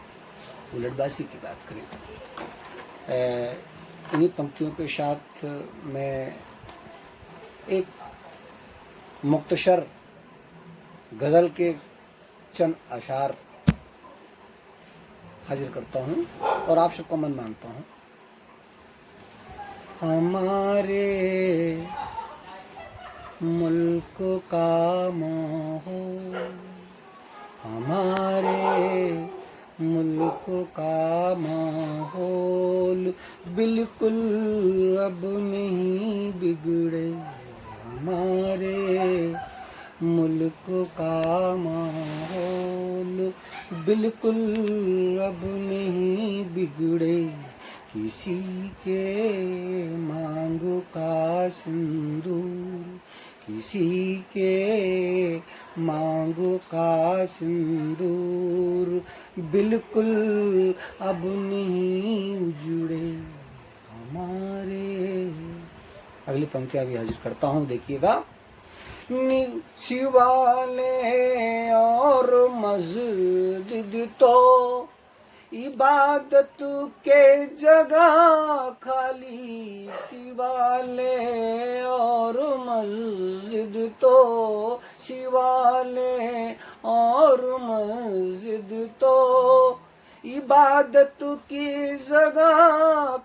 उलटबासी की बात करें। इन्हीं पंक्तियों के साथ मैं एक मुख्तसर गज़ल के चंद अशार हाजिर करता हूँ और आप सबको मन मानता हूँ। हमारे मुल्क का माहौल, हमारे मुल्क का माहौल बिल्कुल अब नहीं बिगड़े, हमारे मुल्क का माहौल बिल्कुल अब नहीं बिगड़े, किसी के मांग का सिंदूर, किसी के मांग का सिंदूर बिल्कुल अब नहीं जुड़े हमारे। अगली पंक्तियाँ भी हाजिर करता हूँ, देखिएगा। शिवाले और मस्जिद तो इबादत के जगह खाली, शिवाले और मस्जिद तो, शिवाले और मस्जिद तो इबादत की जगह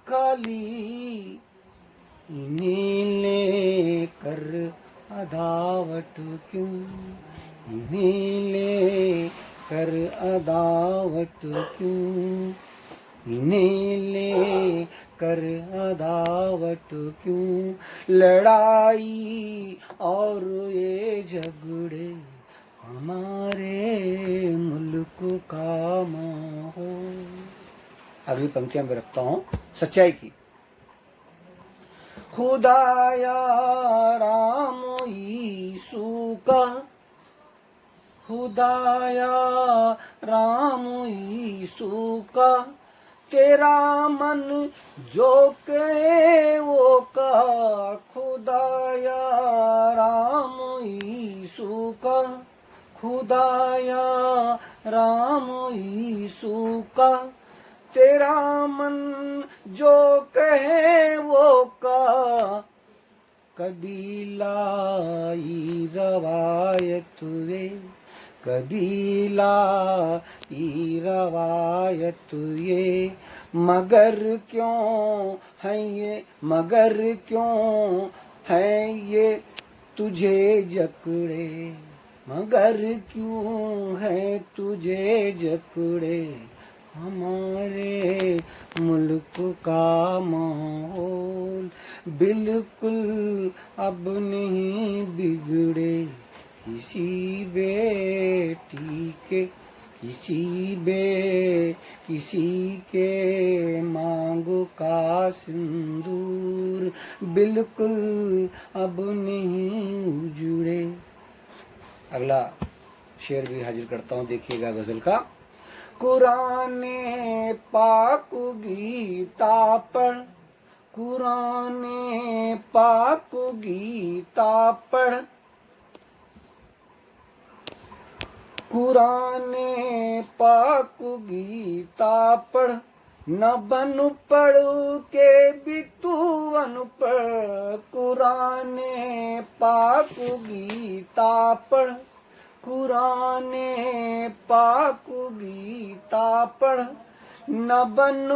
खाली, इन्हें लेकर अदावट क्यों, इन्हें लेकर अदावट क्यों, इन्हें लेकर अदावट क्यों, लड़ाई और ये झगड़े हमारे मुल्क का माहौल। अगली पंक्तियां मैं रखता हूँ सच्चाई की। खुदाया राम यीशु का, खुदाया राम यीशु का, तेरा मन जो कहे वो का, खुदाया राम यीशु का, खुदाया राम यीशु का, तेरा मन जो कहे वो का, कबीलाई रवायत वे, कबीलाई रवायत ये, मगर क्यों है ये, मगर क्यों है ये तुझे जकड़े, मगर क्यों है तुझे जकड़े, हमारे मुल्क का माहौल बिल्कुल अब नहीं बिगड़े, किसी बेटी के, किसी के मांग का सिंदूर बिल्कुल अब नहीं जुड़े। अगला शेर भी हाजिर करता हूँ, देखिएगा गज़ल का। कुराने पाक गीता पढ़, कुराने पाक गीता पढ़, कुराने पाक गीता पढ़, न बन पढ़ के भी तू अनपढ़, कुराने पाक गीता पढ़, कुराने पाक गीता पढ़, न बन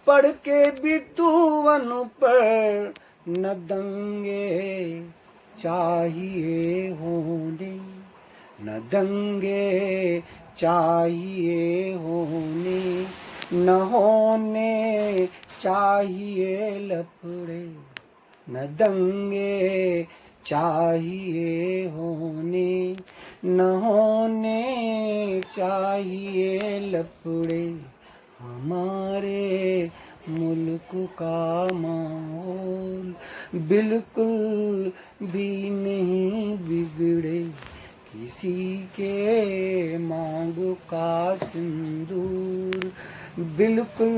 पढ़ के भी तूवन पर न दंगे चाहिए होने, न दंगे चाहिए होने, न होने चाहिए लफड़े, न दंगे चाहिए होने, न होने चाहिए लफड़े। हमारे मुल्क का माहौल बिल्कुल भी नहीं बिगड़े, किसी के मांग का सिंदूर बिल्कुल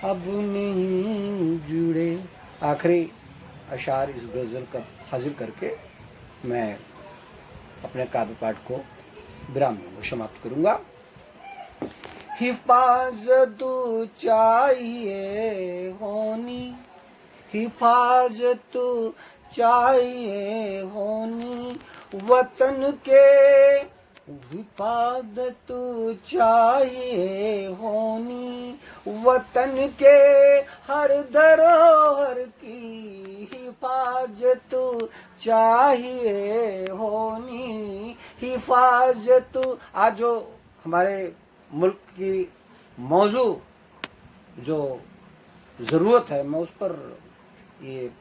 अब नहीं जुड़े। आखिरी अशार इस गज़ल का हाजिर करके मैं अपने काव्य पाठ को विराम दूंगा, समाप्त करूंगा। हिफाजत चाहिए होनी, हिफाजत चाहिए होनी, वतन के हिफाजत चाहिए होनी, वतन के हर धरोहर की हिफाजत चाहिए होनी, हिफाजत। आज जो हमारे मुल्क की मौजू जो ज़रूरत है, मैं उस पर ये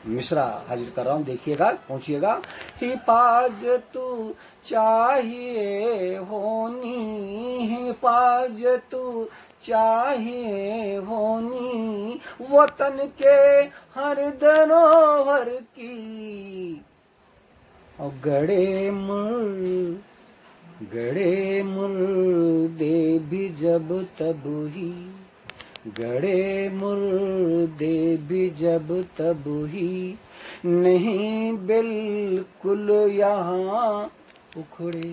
मिसरा हाजिर कर रहा हूँ, देखिएगा, पहुँचिएगा। हिफाजत चाहिए होनी, हिफाजत चाहिए होनी, वतन के हर धरोहर की। और गड़े मुर्दे भी जब तब ही, गड़े मुर्दे भी जब तब ही, नहीं बिल्कुल यहाँ उखड़े।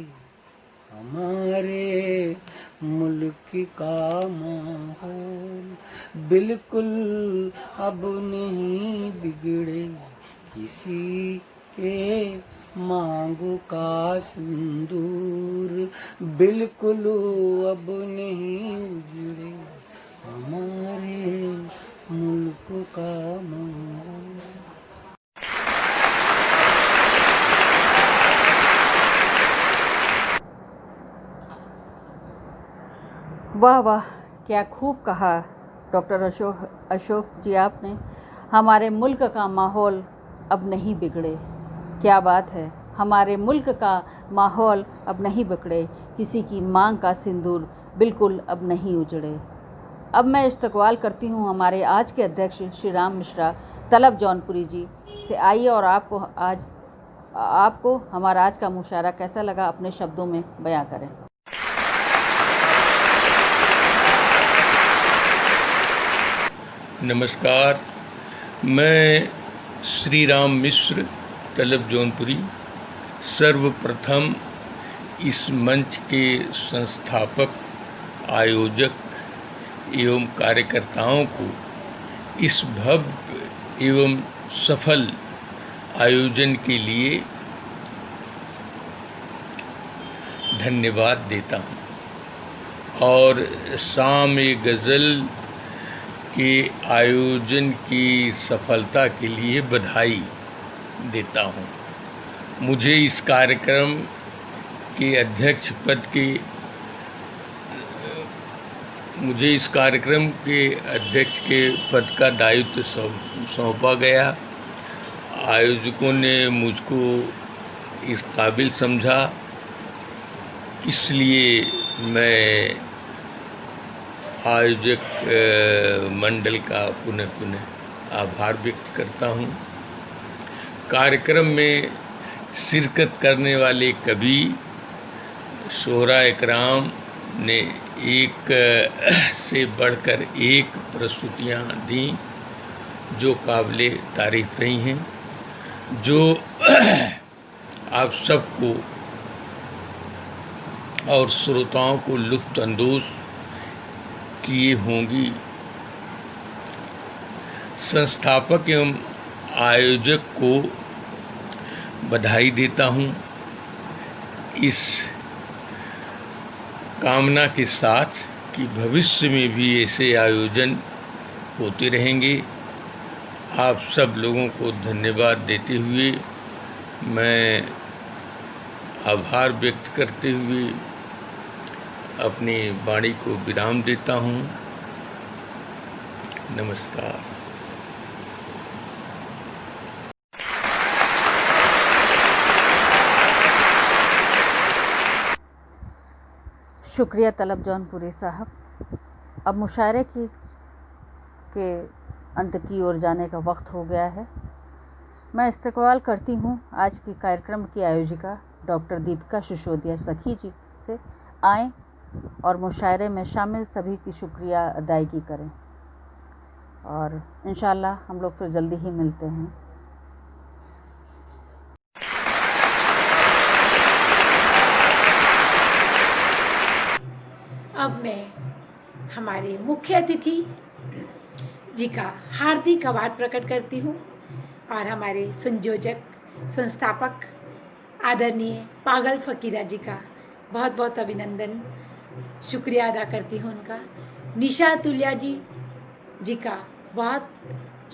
हमारे मुल्क का माहौल बिल्कुल अब नहीं बिगड़े, किसी के मांगू का सिंदूर बिल्कुल अब नहीं उजड़े। हमारे मुल्क का माहौल। वाह वाह, क्या खूब कहा डॉक्टर अशोक जी आपने। हमारे मुल्क का माहौल अब नहीं बिगड़े, क्या बात है। हमारे मुल्क का माहौल अब नहीं बिगड़े, किसी की मांग का सिंदूर बिल्कुल अब नहीं उजड़े। अब मैं इस्तकबाल करती हूँ हमारे आज के अध्यक्ष श्री राम मिश्रा तलब जौनपुरी जी से। आइए और आपको हमारा आज का मुशायरा कैसा लगा अपने शब्दों में बयां करें। नमस्कार, मैं श्री राम मिश्र तलब जौनपुरी सर्वप्रथम इस मंच के संस्थापक, आयोजक एवं कार्यकर्ताओं को इस भव्य एवं सफल आयोजन के लिए धन्यवाद देता हूँ और शाम-ए-ग़ज़ल के आयोजन की सफलता के लिए बधाई देता हूँ। मुझे इस कार्यक्रम के अध्यक्ष के पद का दायित्व सौंपा गया। आयोजकों ने मुझको इस काबिल समझा, इसलिए मैं आयोजक मंडल का पुनः आभार व्यक्त करता हूँ। कार्यक्रम में शिरकत करने वाले कवि शोहरा-ए-किराम ने एक से बढ़कर एक प्रस्तुतियाँ दी जो काबिले तारीफ़ रही हैं, जो आप सबको और श्रोताओं को लुत्फ़ अंदोज़ किए होंगी। संस्थापक एवं आयोजक को बधाई देता हूँ, इस कामना के साथ कि भविष्य में भी ऐसे आयोजन होते रहेंगे। आप सब लोगों को धन्यवाद देते हुए मैं आभार व्यक्त करते हुए अपनी वाणी को विराम देता हूँ। नमस्कार। शुक्रिया तलब जौनपुरी साहब। अब मुशायरे के अंत की ओर जाने का वक्त हो गया है। मैं इस्तकबाल करती हूँ आज की कार्यक्रम की आयोजिका डॉक्टर दीपिका सिसोदिया सखी जी से। आएँ और मुशायरे में शामिल सभी की शुक्रिया अदायगी करें और इंशाअल्लाह हम लोग फिर जल्दी ही मिलते हैं। अब मैं हमारे मुख्य अतिथि जी का हार्दिक आभार प्रकट करती हूँ और हमारे संयोजक संस्थापक आदरणीय पागल फ़कीरा जी का बहुत बहुत अभिनंदन शुक्रिया अदा करती हूँ उनका। निशा तुलिया जी का बहुत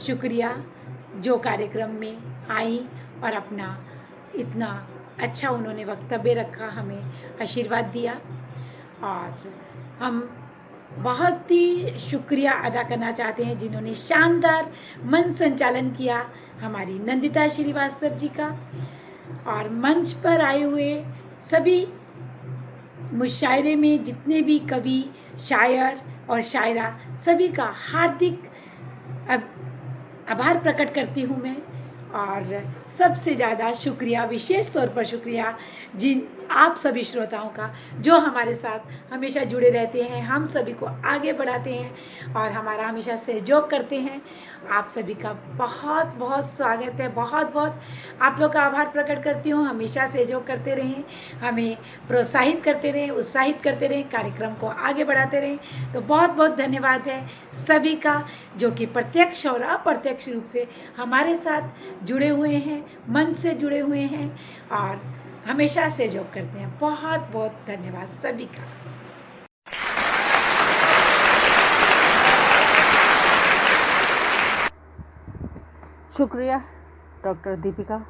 शुक्रिया जो कार्यक्रम में आई और अपना इतना अच्छा उन्होंने वक्तव्य रखा, हमें आशीर्वाद दिया। और हम बहुत ही शुक्रिया अदा करना चाहते हैं जिन्होंने शानदार मंच संचालन किया, हमारी नंदिता श्रीवास्तव जी का, और मंच पर आए हुए सभी मुशायरे में जितने भी कवि, शायर और शायरा, सभी का हार्दिक आभार प्रकट करती हूँ मैं। और सबसे ज़्यादा शुक्रिया, विशेष तौर पर शुक्रिया जिन आप सभी श्रोताओं का जो हमारे साथ हमेशा जुड़े रहते हैं, हम सभी को आगे बढ़ाते हैं और हमारा हमेशा सहयोग करते हैं। आप सभी का बहुत बहुत स्वागत है। बहुत बहुत आप लोग का आभार प्रकट करती हूँ। हमेशा सहयोग करते रहें, हमें प्रोत्साहित करते रहें, उत्साहित करते रहें, कार्यक्रम को आगे बढ़ाते रहें। तो बहुत बहुत धन्यवाद है सभी का जो कि प्रत्यक्ष और अप्रत्यक्ष रूप से हमारे साथ जुड़े हुए हैं, मंच से जुड़े हुए हैं और हमेशा सहयोग करते हैं। बहुत बहुत धन्यवाद सभी का। शुक्रिया डॉक्टर दीपिका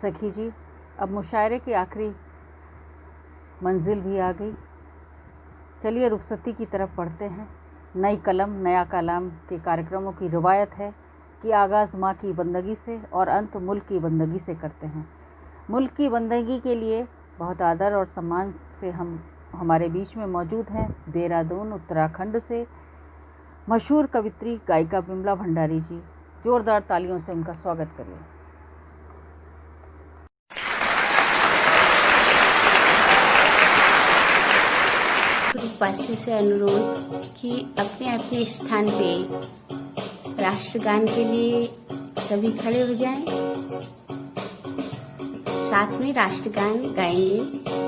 सखी जी। अब मुशायरे की आखिरी मंजिल भी आ गई। चलिए रुखसती की तरफ बढ़ते हैं। नई कलम नया कलाम के कार्यक्रमों की रिवायत है कि आगाज़ माँ की बंदगी से और अंत मुल्क की बंदगी से करते हैं। मुल्क की बंदगी के लिए बहुत आदर और सम्मान से हम हमारे बीच में मौजूद हैं देहरादून उत्तराखंड से मशहूर कवित्री गायिका बिमला भंडारी जी। जोरदार तालियों से उनका स्वागत करिए। वासियों से अनुरोध कि अपने अपने स्थान पे राष्ट्रगान के लिए सभी खड़े हो जाएं। साथ में राष्ट्रगान गाएंगे।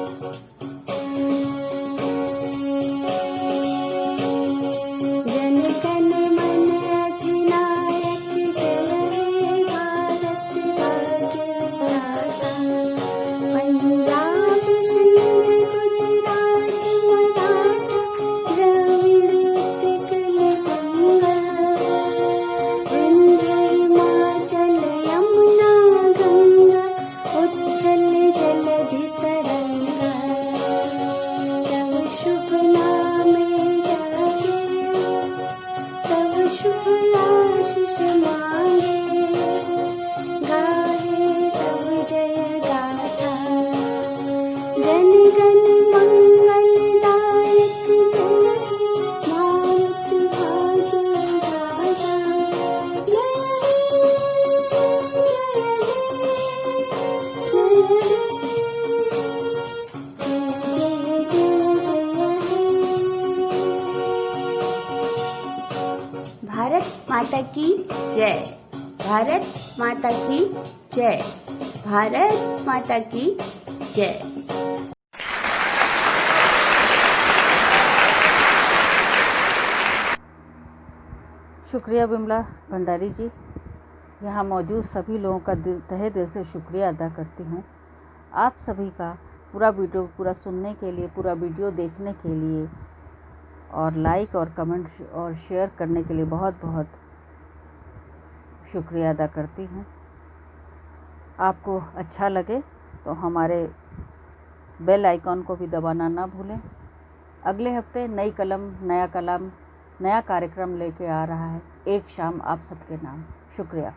माता की जय। भारत माता की जय। भारत माता की जय। शुक्रिया बिमला भंडारी जी। यहाँ मौजूद सभी लोगों का तहे दिल से शुक्रिया अदा करती हूँ। आप सभी का पूरा वीडियो पूरा सुनने के लिए, पूरा वीडियो देखने के लिए और लाइक और कमेंट और शेयर करने के लिए बहुत बहुत शुक्रिया अदा करती हूँ। आपको अच्छा लगे तो हमारे बेल आइकॉन को भी दबाना ना भूलें। अगले हफ्ते नई कलम नया कलाम नया कार्यक्रम लेके आ रहा है, एक शाम आप सबके नाम। शुक्रिया।